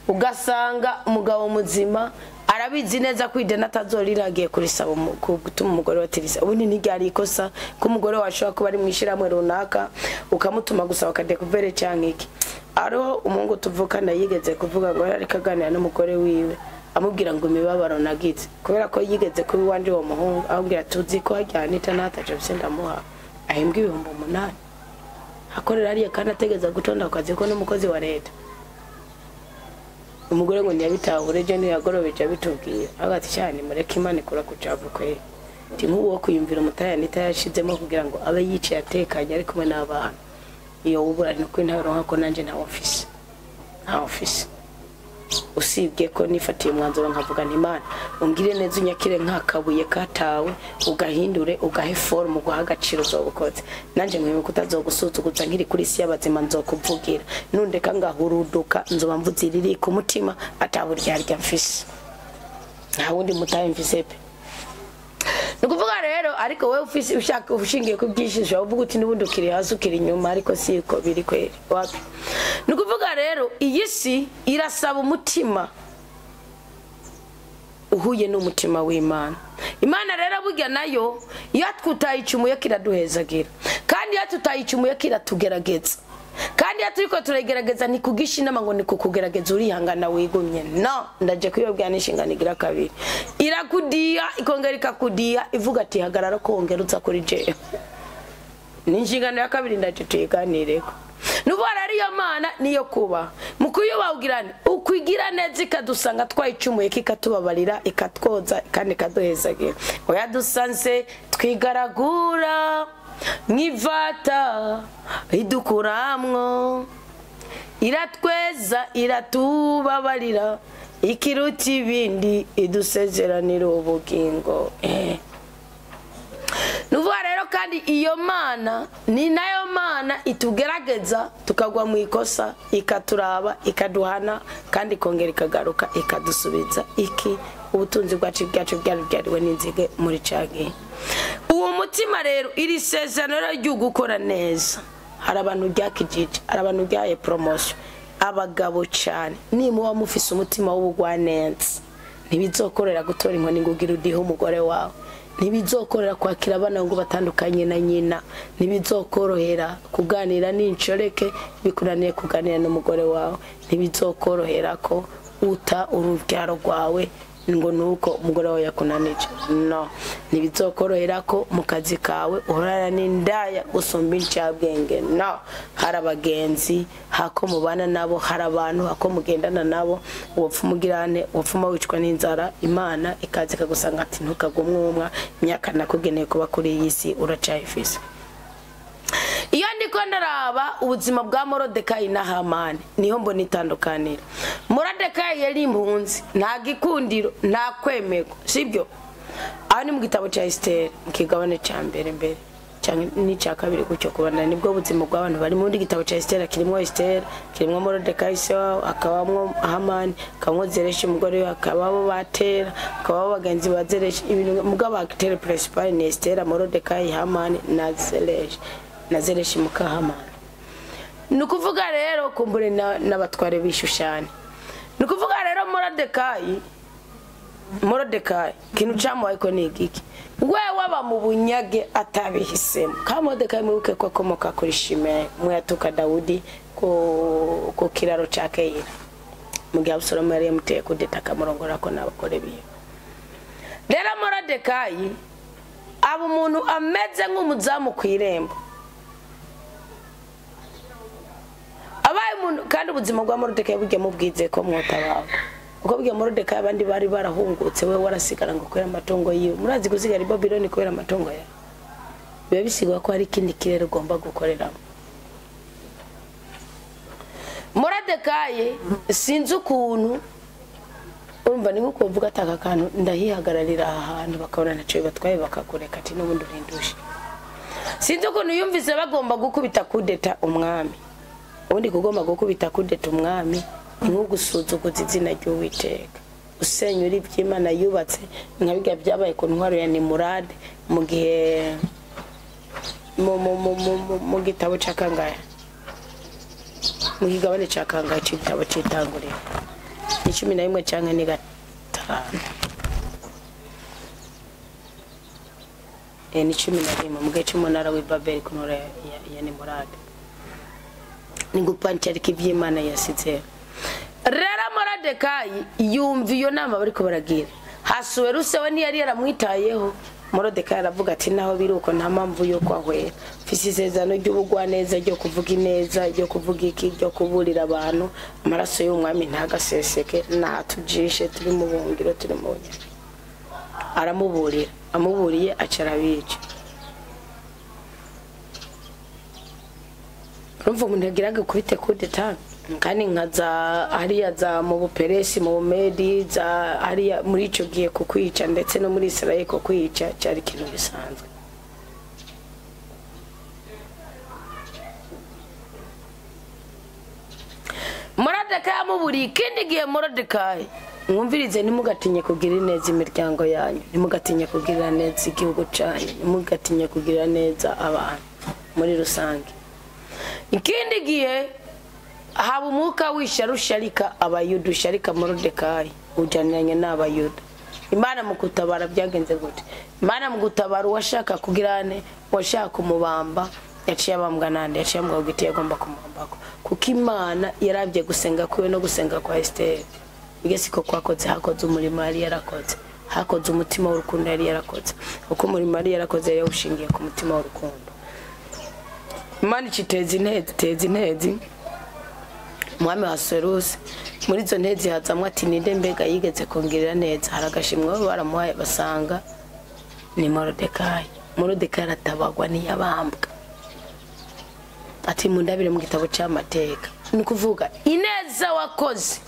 ugasanga umugabo muzima arabizi neza kwide natazoriragiye kurisaba gutuma umugore watirisa ubundi ntiryari ikosa ko umugore washobora kuba ari mwishiramwe runaka ukamutuma gusaba kadekuvere canke iki aro umungu tuvukana yigeze kuvuga ngo ari kaganira n'umugore wiwe amubwira ngo imibabaro nagize kubera ko yigeze kubi wanje wo muhungu amubwira tuzi ko hajyanita nataje bisenda muha ahimbwa 8,000 akorera ariye kandi ategeza gutonda akazi ko n'umukozi wa leta umugore ngo ntiyabitahure je ni yagorobeje bitubwiye agati cyane mureke Imana ikora kucavu kwe ti nk'uwo kuyumvira umutayani tayashizemo kugira ngo abe yicaye atekanye ari kumwe n'abana iyo ubura ni ko ntaronka ko nanje nta office usibye ko nifatiye umwanzuro nkavuga nti Imana ungire neza unyakire nkakabuye katawe ugahindure ugahe form guha agaciro zobukoze nanje nkwiye kutazogusuzuguza nkiri kuri isi y'abazima nzokuvugira nundeka ngahuruduka nzoba mvuziriri ku mutima ataburyarya mfise nta wundi mutaye mfise pe nukuvuga rero ariko wewe ufise ushaka ushingiye ku byishisho uvuga uti nubundi ukiri hasi ukiri inyuma ariko siko biri kweri wapi nukuvuga rero iyi si irasaba umutima uhuye n'umutima w'Imana. Imana rero burya nayo iyo twutayicumuye kiraduhezagira, kandi iyo tutayicumuye kiratugerageza, kandi iyo turiko turagerageza ni kugishinama ngo ni kukugerageza urihangana wigumye. No, ndaje kwiyobya n'inshingano igira kabiri, irakudiya ikongera ikakudiya ivuga ati hagarara kongera uza kuri jewe. N'inshingano ya kabiri ndaje tuyiganireko. Nuvuga rero iyo Mana niyo kuba mukuyubahugirane ukwigira neza ikadusanga twayicumuye kikatubabarira ikatwoza kandi ikaduhezagira. Oya dusanze twigaragura mwivata idukuramwo, iratweza iratubabarira ikiruta ibindi idusezeranira ubugingo. Nuvuga rero kandi iyo Mana ni nayo Mana itugerageza tukagwa mu ikosa ikaturaba ikaduhana kandi kongera ikagaruka ikadusubiza iki ubutunzi bwacu byariwe n'inzige muri cyagihe. Uwo mutima rero iri sezerano ryo gukora neza, hari abantu ryakijije, hari abantu ryaye promotion, abagabo cyane nimuba mufise umutima w'ubugwaneza ntibizokorera gutora inkoni ngugira udiho umugore wawe, ntibizokorera kwakira abana ngo batandukanye na nyina, ntibizokorohera kuganira n'incoreke bikunaniye kuganira n'umugore wawe, ntibizokorohera ko uta urubyaro rwawe ngo nuko umugore wawe yakunanije. No, ntibizokorohera ko mu kazi kawe uhorana n'indaya usumba incabwenge. No, hari abagenzi hako mubana nabo, hari abantu hako mugendana nabo wopfa umugirane wopfuma wicwa n'inzara, Imana ikazi kagusanga ati ntukagumwumwa imyaka nakugeneye kuba kuri iyi si uracayifise. Iyo ndiko ndaraba ubuzima bwa Morodekayi na Hamani niho mbona itandukanira. Morodekayi yari impunzi, nta gikundiro, nta kwemego, sibyo? Aho ni mu gitabo cya Esther mu kigabane cya mbere cyangwa ni cya kabiri gucyo kubana nibwo ubuzima bw'abantu bari mu gitabo cya Esther, kirimo Esther, kirimo Morodekayi se akabamwo Hamani, akabamwo Zereshi umugore we, akababo batera, akababo bagenzi ba Zereshi. Ibintu mugabo acteur principal ni Esther, Morodekayi, Hamani na Zereshi. Nazereshi muka Hamani. Nukuvuga rero kumbure n'abatware bishushane. Nukuvuga rero Morodekayi kintu cyamuhaye ko ni igiki, we waba mu bunyage atabihisemo. Ka Morodekayi mwibuke ko akomoka kuri Shimeyi mwatuka Dawudi ko kiraro cya Keyira, mu gihe Abusalomu yari yamuteye kudeta akamurongora ko n'abakore biwe. Rero Morodekayi aba umuntu ameze nk'umuzamu ku irembo, abaye umuntu kandi ubuzima bwa Morodekayi bugiye mubwize ko mwotabaho. Uko bwiye Morodekayi abandi bari barahungutse, we warasigara ngo kwera amatongo yiwe. Murazi gusigara i Babyloni kwera amatongo yawe, biba bisigwa ko hari ikindi kirere ugomba gukoreramo. Morodekayi sinzi ukuntu urumva ni nkuko uvuga ataka kantu ndahihagararira ahantu bakabona naco batwaye bakakureka ati n'ubundi urindushe. Sinzi ukuntu yumvise bagomba gukubita kudeta umwami, ubundi kugomba gukubita kudeta umwami nko gusuzuguza izina ry'Uwiteka, usenyura iby'Imana yubatse nka biga byabaye ku ntwaro ya Nimurade mu gihe mu gitabo cya Kangahe, mu kigabane cya Kangahe cy'igitabo cy'Itanguriro 11 cyangwa ni 5 ni 11 mu gihe cy'umunara w'i Babeli ku ntwaro ya Nimurade ni gupancarika iby'Imana yasize. Rero Morodekayi yumva iyo nama bariko baragira, Hasuwerusi we ntiyari yaramwitayeho. Morodekayi aravuga ati naho biruko nta mpamvu yo kwahwera, mfise isezerano ry'ubugwaneza ryo kuvuga ineza, ryo kuvuga iki, ryo kuburira abantu, amaraso y'umwami ntagaseseke, natujishe turi mu buhungiro turi mu nyanja. Aramuburira, amuburiye acarabica. Urumva umuntu yagiraga kubite kudeta kandi nkaza hariya za mu Buperesi mu Bumedi za hariya muri ico gihe kukwica ndetse no muri Israel ko kwica cyari kintu bisanzwe. Morodekayi amuburiye ikindi gihe. Morodekayi mwumvirize, ntimugatinye kugira neza imiryango yanyu, ntimugatinye kugira neza igihugu cyanyu, ntimugatinye kugira neza abantu muri rusange. Ikindi gihe haba umwuka wisharusharika abayuda, usharika Morodekayi ujaniranye n'abayuda. Imana mu gutabara byagenze gute? Imana mu gutabara washaka kugirane, washaka kumubamba, yaciye abambwa nande, yaciye ambwa giti yagomba kumubambako. Kuko Imana yarabye gusenga kwiwe no gusenga kwa Esther. Bigese ko kwakoze hakoze umurimo yari yarakoze. Hakoze umutima w'urukundo yari yarakoze. Uko umurimo yari yarakoze yawushingiye ku mutima w'urukundo. Imana iteza intezi. Mwami wa Serusi muri izo ntezi hazamwe ati ninde mbega yigeze kongera neza, haragashimwe baramuhaye basanga ni Morodekayi. Morodekayi aratabagwa niyabambwa. Ati mundabire mu gitabo cy'amateka. Ni kuvuga ineza wakoze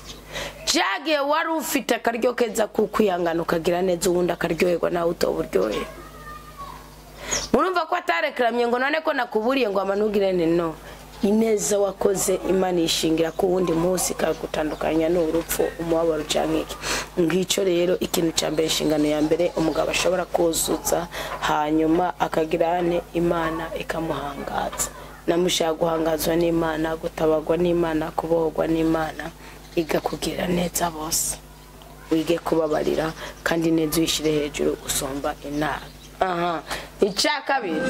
jage wari ufite akaryo keza kukwihangana ukagira neza ubundi akaryoherwa nawe utoburyohe. Murumva ko atarekeramye ngo none ko nakuburiye ngo amanugire no. Ineza wakoze Imana ishingira ku wundi munsi kagutandukanya n'urupfu umubabaro canke iki. Ngico rero ikintu cya mbere inshingano ya mbere umugabo ashobora kuzuza hanyuma akagirane Imana ikamuhangaza. Namushaka guhangazwa n'Imana, gutabagwa n'Imana, kubohorwa n'Imana, igakugira neza bose. Wige kubabarira kandi neza uyishire hejuru usomba inara. Icya kabiri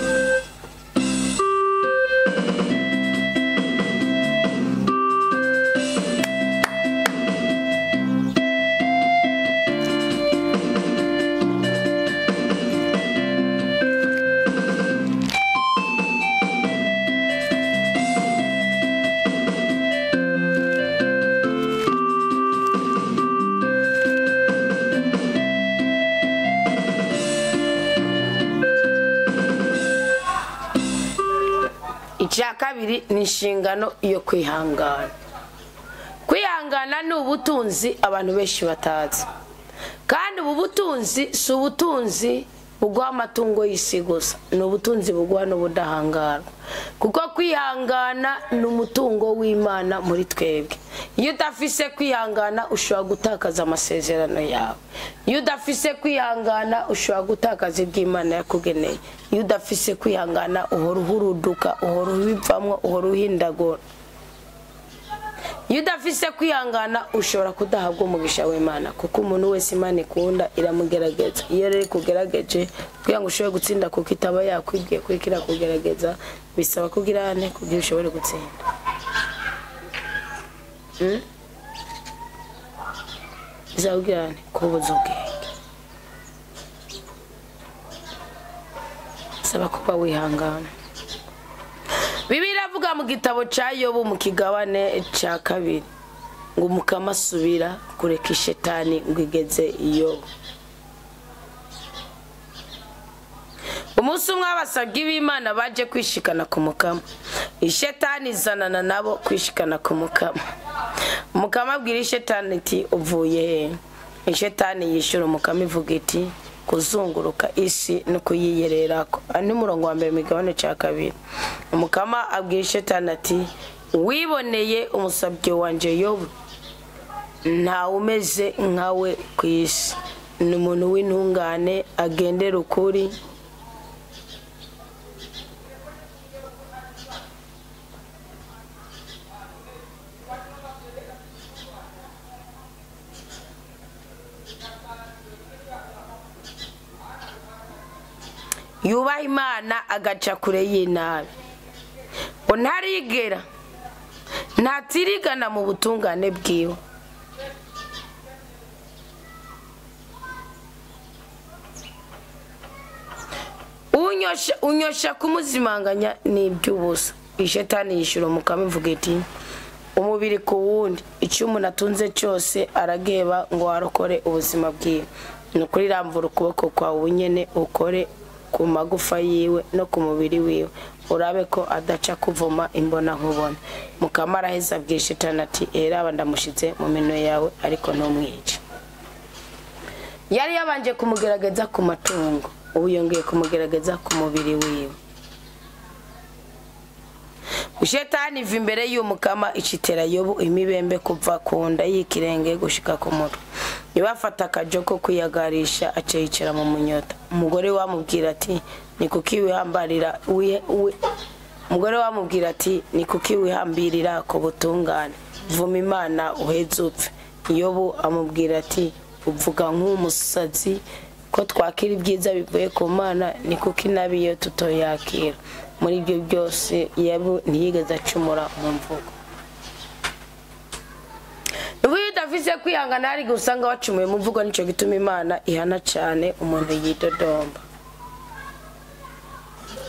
kabiri ni inshingano yo kwihangana. Kwihangana ni ubutunzi abantu benshi batazi. Kandi ubu butunzi si ubutunzi bugwa amatungo y'isi gusa, ni ubutunzi bugwa n'ubudahangarwa. Kuko kwihangana ni umutungo w'Imana muri twebwe. Iyo udafise kwihangana ushobora gutakaza amasezerano yawe. Iyo udafise kwihangana ushobora gutakaza iby'Imana yakugeneye. Iyo udafise kwihangana uhora uhuruduka, uhora ubivamwo, uhora uhindagura. Iyo udafise kwihangana ushobora kudahabwa umugisha w'Imana, kuko umuntu wese Imana ikunda iramugerageza. Iyo rero kugerageje kugira ngo ushobore gutsinda kuko itaba yakwibwiye kwikira kugerageza, bisaba kugirane kugira ushobore gutsinda. Bizawugirane kubuza ubwenge. Saba kuba wihangana. Bibiliya avuga mu gitabo cya Yobu mu kigabane cya 2 ngo Umukama asubira kureka ishetani ngo igeze Yobu. Umunsi umwe abasabyi b'Imana baje kwishikana ku Mukama. Ishetani izanana nabo kwishikana ku Mukama. Umukama abwira ishetani iti uvuye he? Ishetani yishura Umukama ivuga iti kuzunguruka isi no kuyiyererako. Ani murongo wa mbere migabane cya 2. Umukama abwira ishetani ati wiboneye umusabyi wanje Yobu, nta umeze nkawe ku isi. Ni umuntu w'intungane agendera ukuri, yubaha Imana agaca kure y'inabi. Ntarigera ntatirigana mu butungane bwiwe. Unyosha kumuzimanganya n'iby'ubusa. Ishetani yishura Umukama ivuga iti umubiri ku wundi, icyo umuntu atunze cyose arageba ngo arokore ubuzima bwiwe. Nukuri ramvura ukuboko kwawe unyene ukore ku magufa yiwe no ku mubiri wiwe, urabe ko adaca kuvuma imbona nkubona. Mukama araheza abwira ishetani ati era ndamushize mu mino yawe ariko ntumwice. Yari yabanje kumugerageza ku matungo, ubu yongeye kumugerageza ku mubiri wiwe. Ishetani iva imbere y'Umukama icitera Yobu imibembe kuva ku nda y'ikirenge gushika ku mutwe. Yabafata akajoko kwiyagarisha aceyicira mu munyota. Umugore wamubwira ati ni kuki wihambarira umugore wamubwira ati ni kuki wihambirira ko butungane, vuma Imana uheze upfe. Yobu amubwira ati uvuga nk'umusazi ko twakira ibyiza bivuye ku Mana ni kuko inabi iyo tutoyakira muri ibyo byose yabo ntiyigeze acumura mu mvugo ubu udafise kwihangana ari gusanga wacumuye mu mvugo nico gituma Imana ihana cyane umuntu yidodomba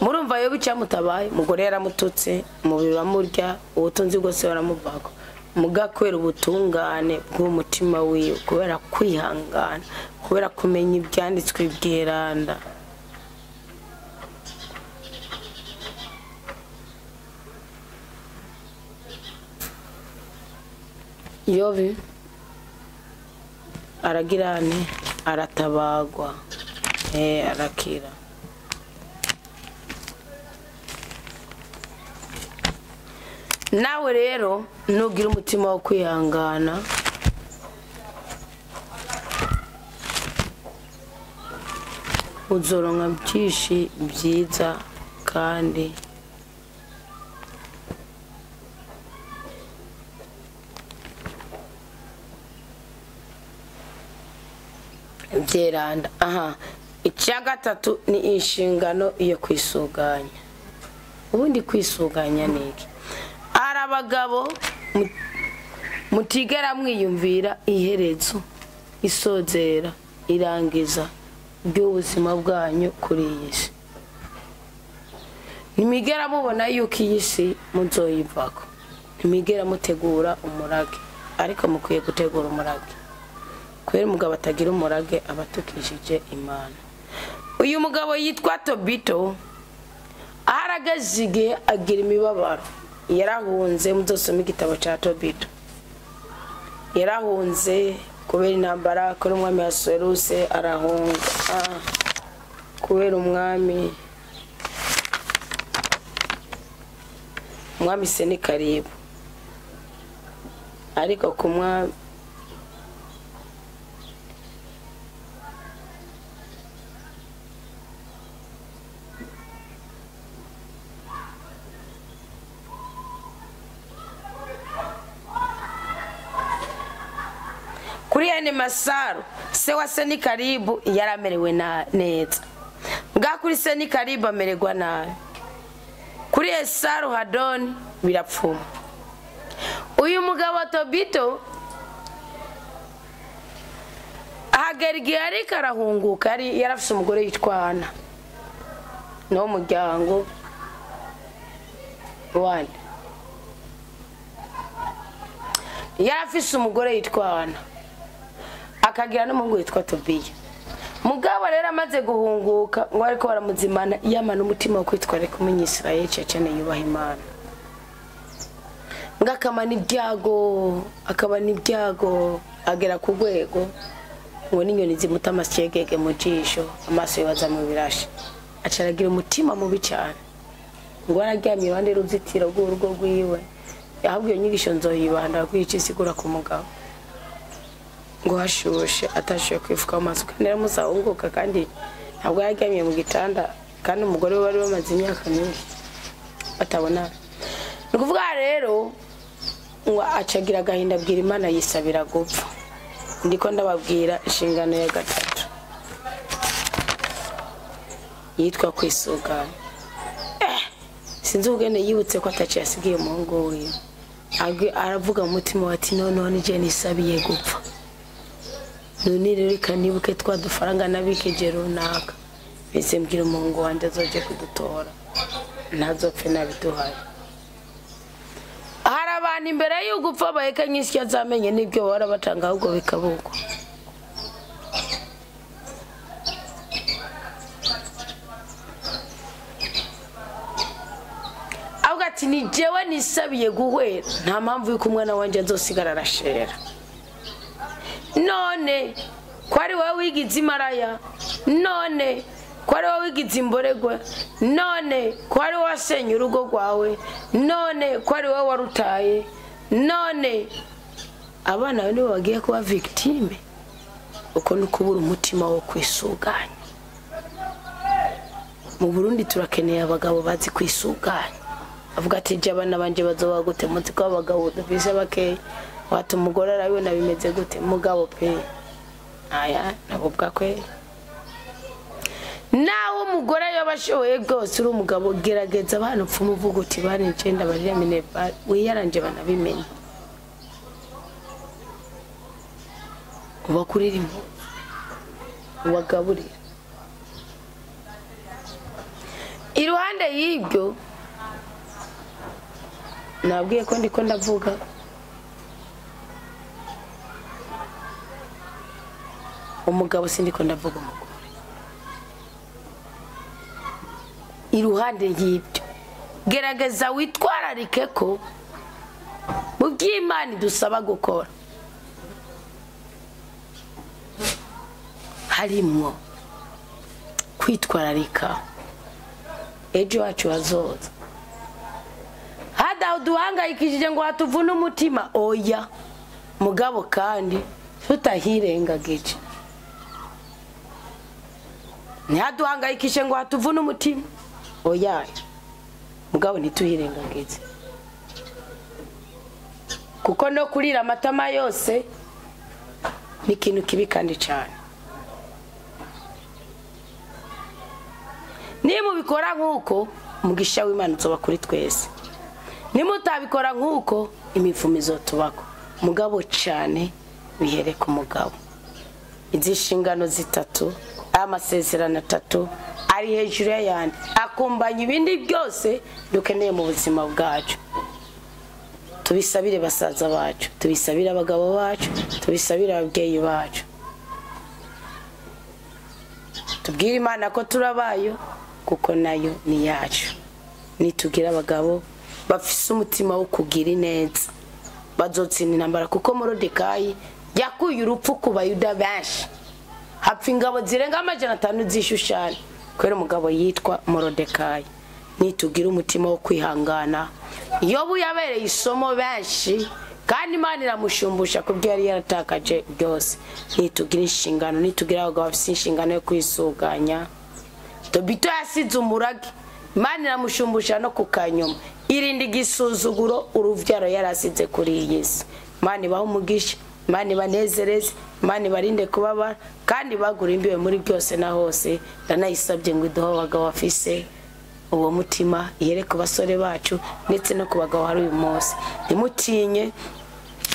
murumva yo bicamutabaye mugore yaramututse umubiri uramurya ubutunzi bwose baramuvako mugakwera ubutungane bw'umutima wiwe kubera kwihangana kubera kumenya ibyanditswe byeranda Yobi aragirane aratabagwa arakira nawe rero nugira umutima wo kwihangana uzoronka byinshi byiza kandi byeranda icya gatatu ni inshingano yo kwisuganya ubundi kwisuganya niki abagabo mutigera mwiyumvira iherezo isozera irangiza by'ubuzima bwanyu kuri iyi si nimigera mubona yuko iyi si muzoyivako nimigera mutegura umurage ariko mukwiye gutegura umurage kubera umugabo atagira umurage abatukishije Imana uyu mugabo yitwa Tobito aragazige agira imibabaro yarahunze muzosoma igitabo cya Tobito yarahunze kubera intambara kuri umwami Ahasuwerusi arahunga kubera umwami Senakeribu ariko ku mwami kuri ene Masaro se wa Senakeribu yaramerewe neza nga kuri Senakeribu amererwa nabi kuri Esaro Hadoni birapfuma uyu mugabo Tobito ahagergiye ariko arahunguka yarafise umugore yitwa Ana no muryango wandi yarafise umugore yitwa Ana akagira n'umuhungu witwa Tobiya mugabo rero amaze guhunguka ngo ariko baramuzimana yamana umutima wo kwitwara ku munyisirayeli cyane yubaha Imana ngakamana ibyago agera ku rwego ngo n'inyoni zimuta amasyegege mu jisho amaso yabaza mu birashi acaragira umutima mubi cyane ngo araryamye iruhande ruzitiro rw'urugo rwiwe yahabwiye inyigisho nzoyibanda kwica isigura ku mugabo ngo hashushe atashoye kwifuka amaso kandi yaramuzahunguka kandi ntabwo yaryamye mu gitanda kandi umugore we bari bamaze imyaka myinshi batabona ni kuvuga rero ngo acagira agahinda abwira Imana yisabira gupfa ndiko ndababwira inshingano ya gatatu yitwa kwisuganya sinzi ubwene yibutse ko ataciye asigiye umuhungu wiwe aravuga mu mutima ati noneho nije nisabiye gupfa none rero kanibuke twadufaranga nabikeje runaka bese mbwira umuhungu wanje azoje kudutora ntazopfe nabiduhaye harabana imbere y'ugupfa baheka nyisya zamenye nibyo bora batanga ahubwo bikabuko ati ni jewe nisabiye guhwera nta mpamvu yuko umwana wanje azosigara arashera none kwari wowe wigize imaraya none kwari wowe wigize imboregwa none kwari wasenye urugo rwawe none kwari wowe warutaye none abana nibo bagiye kuba victime uko nukubura umutima wo kwisuganya mu Burundi turakeneye abagabo bazi kwisuganya avuga ati je abana banje bazoba gute muti ko abagabo dufise bake watu umugore arabibona bimeze gute mugabo pe aya nabubwa kwe nawe umugore yabashoboye rwose uri umugabo gerageza abantu upfumu uvuga uti bane ncenda barira Minerval wiyaranje banabimenya ubakurira impu ubagaburira iruhande y'ibyo nabwiye ko ndiko ndavuga umugabo sindiko ndavuga umugore iruhande y'ibyo gerageza witwararike ko mu by'Imana dusaba gukora harimwo kwitwararika ejo wacu hazoza hada uduhangayikishije ngo hatuvune umutima oya mugabo kandi tutahirengagije ntihaduhangayikishe ngo hatuvune umutima oya mugabo ntituhirengagize kuko no kurira amatama yose ni ikintu kibi kandi cyane nimubikora nk'uko umugisha w'Imana uzoba kuri twese nimutabikora nk'uko imivumo izotubako mugabo cyane bihere ku mugabo izishingano zitatu amasezerano atatu ari hejuru y'ayandi akumbanya ibindi byose dukeneye mu buzima bwacu tubisabire basaza bacu tubisabire abagabo bacu tubisabire ababyeyi bacu tubwire Imana ko turabayo kuko nayo ni yacu nitugira abagabo bafise umutima wo kugira neza bazotsinda intambara kuko Morodekayi yakuye urupfu ku bayuda benshi hapfa ingabo zirenga 500 z'Ishushani kwera umugabo yitwa Morodekayi nitugira umutima wo kwihangana Yobu yabereye isomo benshi kandi Imana iramushumbusha kubyo yari yaratakaje byose nitugira inshingano nitugira abagabo bafise inshingano yo kwisuganya Tobito yasize umurage Imana iramushumbusha no kukanyuma irindi igisuzuguro uruvyaro yarasize kuri iyi si Imana ibaho umugisha Imana ibanezereze Imana ibarinde kubabara kandi bagura imbiwe muri byose na hose ndanayisabye ngo iduhe abagabo bafise uwo mutima yere ku basore bacu ndetse no ku bagabo hari uyu munsi ntimutinye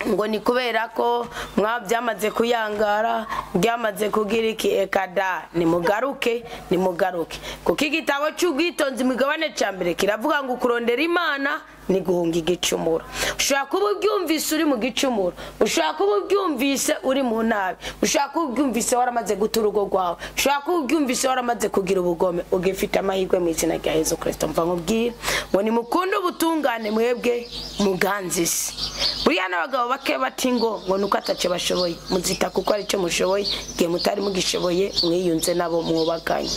ngo ni kubera ko mwabyamaze kuyangara byamaze kugira iki ekada nimugaruke kuko igitabo cy'ubwitonzi migabane cyambere kiravuga ngo kurondera Imana ni guhunga igicumuro ushaka kuba ubyumvise uri mu gicumuro ushaka kuba ubyumvise uri mu nabi ushaka kuba ubyumvise waramaze guta urugo rwawe ushaka kuba ubyumvise waramaze kugira ubugome ugifite amahirwe mu izina rya Yesu Kristo mva nkubwira ngo nimukunde ubutungane mwebwe muganzisi buriya n'abagabo bake bati ngo nuko atace bashoboye muzita kuko ari cyo mushoboye igihe mutari mugishoboye mwiyunze nabo mwubakanye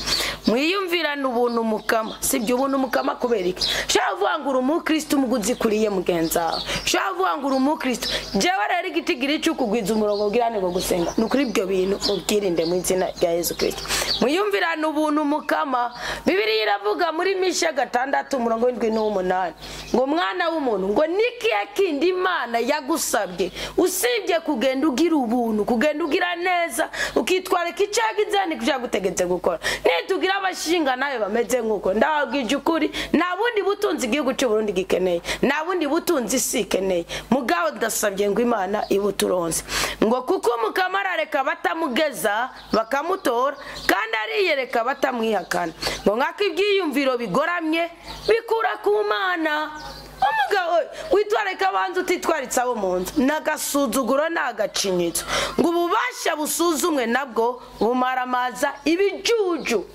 mwiyumvirana ubuntu mukama sibyo ubuntu mukama kubera iki shaka vangura umukristo umuguzi kuriye mugenza shaka vangura umukristo jewe rero igitigiri cyo kugwiza umurongo girane ngo gusenga nukuri ibyo bintu mubwirinde mu izina rya Yesu Kristo mwiyumvirana ubuntu mukama Bibiliya iravuga muri Misha 6:7-8 ngo mwana w'umuntu ngo niki yakindi Imana yagusabye usibye kugenda ugira ubuntu kugenda ugira neza ukitwara kicagizani kuja gutegetse gukora nitugira abashinga nayo bameze nkuko ndabwije ukuri nta bundi butunzi igihugu cy'u Burundi gikeneye nta bundi butunzi sikeneye mugabo ndasabye ngo Imana ibuturonse ngo kuko mukamara reka batamugeza bakamutora kandi ariyereka batamwihakana ngo nkako ibyiyumviro bigoramye bikura ku Mana umugabo witwareka abanza utitwaritse abo mu nzu nagasuzuguro nagacinyitso ngo ububasha busuzumwe nabwo bumaramaza ibijuju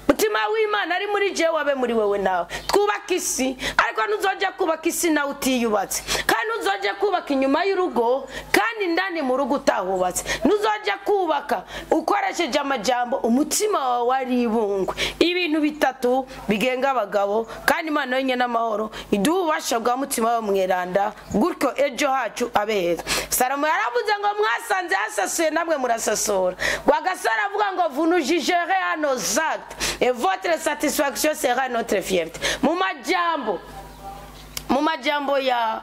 mutima w'Imana ari muri je wabe muri wewe nawe twubaka isi ariko nuzoja kubaka isi nawe utiyubatse kandi nuzoja kubaka inyuma y'urugo kandi ndani mu rugo utahubatse nuzoja kubaka ukoresheje amajambo umutima wawe waribungwe ibintu bitatu bigenga abagabo kandi Imana yenye n'amahoro idubasha bwa mutima wawe mweranda gutyo ejo hacu abeza Salomo yaravuze ngo mwasanze hasasuye namwe murasasora Rwagasara avuga ngo vous nous jugerez à nos actes et votre satisfaction sera notre fierté mu majambo ya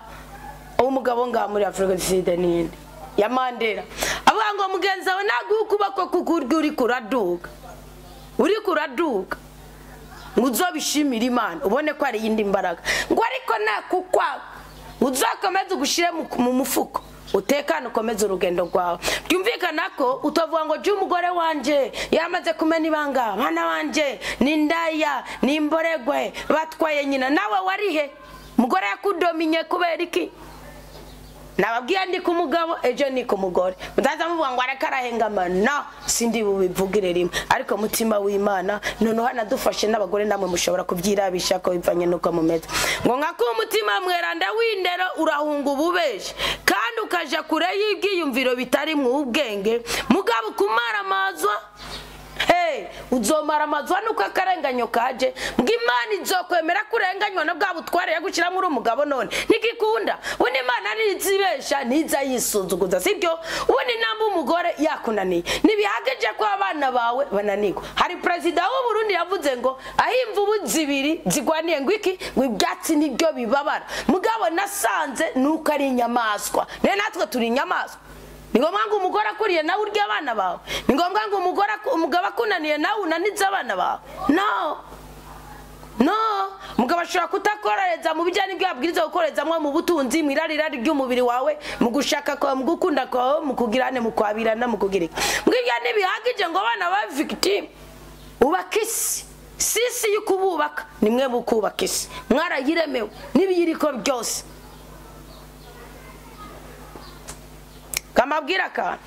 umugabo nga muri Afrika du Sud n'indi ya Mandela abo bavuga ngo mugenzi wawe naguha ukuboko kukurya uri kuraduka ngo uzobishimire Imana ubone ko ari yindi mbaraga ngo ariko nakukwa uzakomeza ugushire mu mufuko utekane ukomeze urugendo rwawe. Byumvikana ko utavuga ngo je umugore wanje yamaze kumena ibanga bana wanje ni ndaya ni imboregwe batwaye nyina nawe warihe mugore yakudominye kubera iki nababwiye ndi ku mugabo ejo ni ku mugore mutaza muvuga ngo arakarahengamana no sindi bubivugire rimwe ariko mutima w'Imana none hana dufashe n'abagore namwe mushobora kubyirabisha ko bivanye nuko mumeze ngo nkako umutima mweranda w'indero urahunga ububeshe kandi ukaja kure y'ibwiyumviro bitari mu ubwenge mugabo kumara amazwa uzomara amazwa nuko akarenganyo kaje bw'Imana izokwemera kurenganywa na bwa butware yagushira muri umugabo none nikikunda wone Imana nizibesha niza yisuzuguza sibyo wone namba umugore yakunaniye nibihageje ko abana bawe bananirwa. Hari president w'u Burundi yavuze ngo ahimva ubuzibiri zigwaniye ngo iki ngo ibyatsi nibyo bibabara mugabo nasanze nuko ari inyamaswa ne natwe turi inyamaswa. Ni ngombwa ngo umugore akuriye nawe urya abana bawe ni ngombwa ngo umugabo akunaniye nawe unanize abana bawe no mugabo ashobora kutakoreza mu bijyanye n'ibyo yabwiriza gukorezamwe mu butunzi mwirarira ry'umubiri wawe mu gushaka kwa mu gukunda kwawe mu kugirane mu kwabirana mu kugirika mbwibya nibihagije ngo abana ba victim ubakisi sisi y'ukububaka nimwe bukubaka isi mwarayiremewe n'ibiyiriko byose kamabwira ka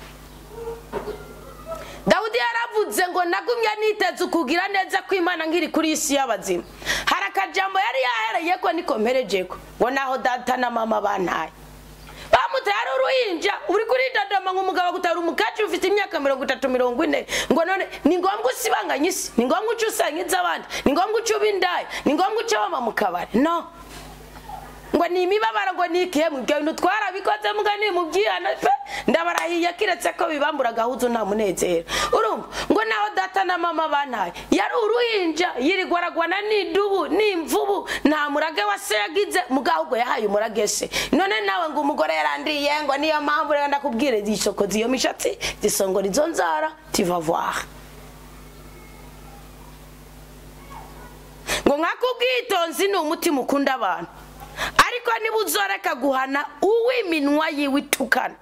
Dawudi yaravuze ngo nagumya niteze ukugira neza ko Imana ngiri kuri isi y'abazima. Harakajambo yari yahereye ko nikomerejeko ngo naho data na mama bantaye bamutera uruhinja uri kuri dadama nk'umugabo gutara umukacu ufite imyaka 30-40 ngo none ni ngombwa usibanganye isi ni ngombwa ucusanyiza abandi ni ngombwa ucubindaya ni ngombwa ucabama mu kabare no ngo ni imibabara ngo nikiye mu byo bintu twarabikoze mugani mu byihana pe ndabarahiye kiretse ko bibambura gahuzo nta munezero urumva ngo naho data na mama bantaye yari uruhinja yirigwaragwana n'idubu n'imvubu nta murage wase yagize mugahubwo yahaye umurage se none nawe ngo umugore yarandiye ngo niyo mpamvu renda kubwire zisoko ziyo mishatsi zisongora izo nzara tiva voir ngo nkakubwitonzi ni umutima ukunda abantu ariko nibuzoreka guhana uwiminwa yiwitukana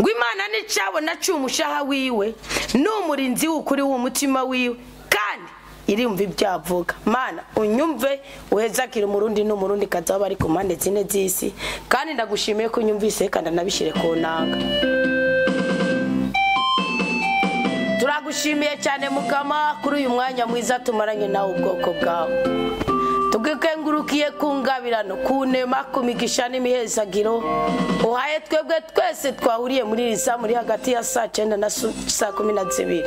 ngo Imana nicabona cyumushaha wiwe n'umurinzi w'ukuri w'umutima wiwe kandi irumva ibyavuga Mana unyumve uhezakira umurundi n'umurundi kazaba ari ku mpande zine z'isi kandi ndagushimiye ko unyumvise kandi nabishire ko nanga turagushimiye cyane mukama kuri uyu mwanya mwiza tumaranye nawe ubwoko bwawe tugikengurukiye kungabirano kunema kumigisha n'imihezagiro uhaye twebwe twese twahuriye muri risa muri hagati ya saa 9 na saa 12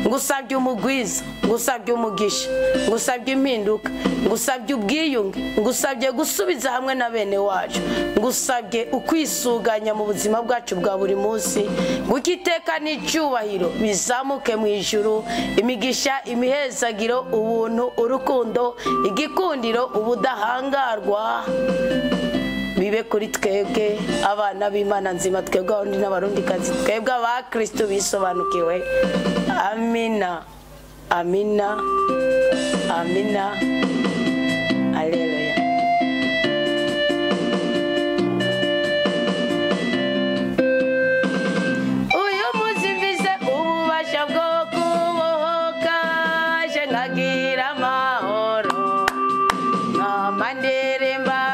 ngusabye umugwiza ngusabye umugisha ngusabye impinduka ngusabye ubwiyunge ngusabye gusubiza hamwe na bene wacu ngusabye ukwisuganya mu buzima bwacu bwa buri munsi gukiteka n'icyubahiro bizamuke mu ijuru imigisha imihezagiro ubuntu urukundo igikundiro ubudahangarwa bibe kuri twebwe abana b'Imana nzima twebwe abarundi n'abarundi kazi twebwe aba Kristo bisobanukiwe amina amina amina haleluya. Uyu muzimvise ububasha bwo kubohoka je nkagira amahoro nkamanderemba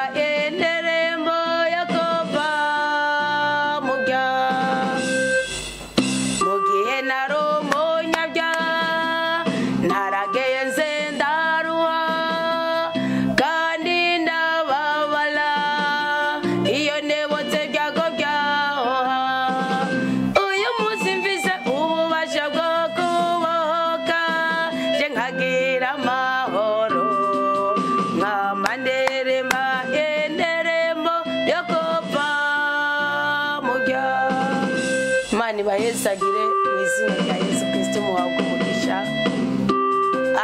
bahezagire mu izina rya Yesu Kristo muhabwe umugisha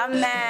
amen.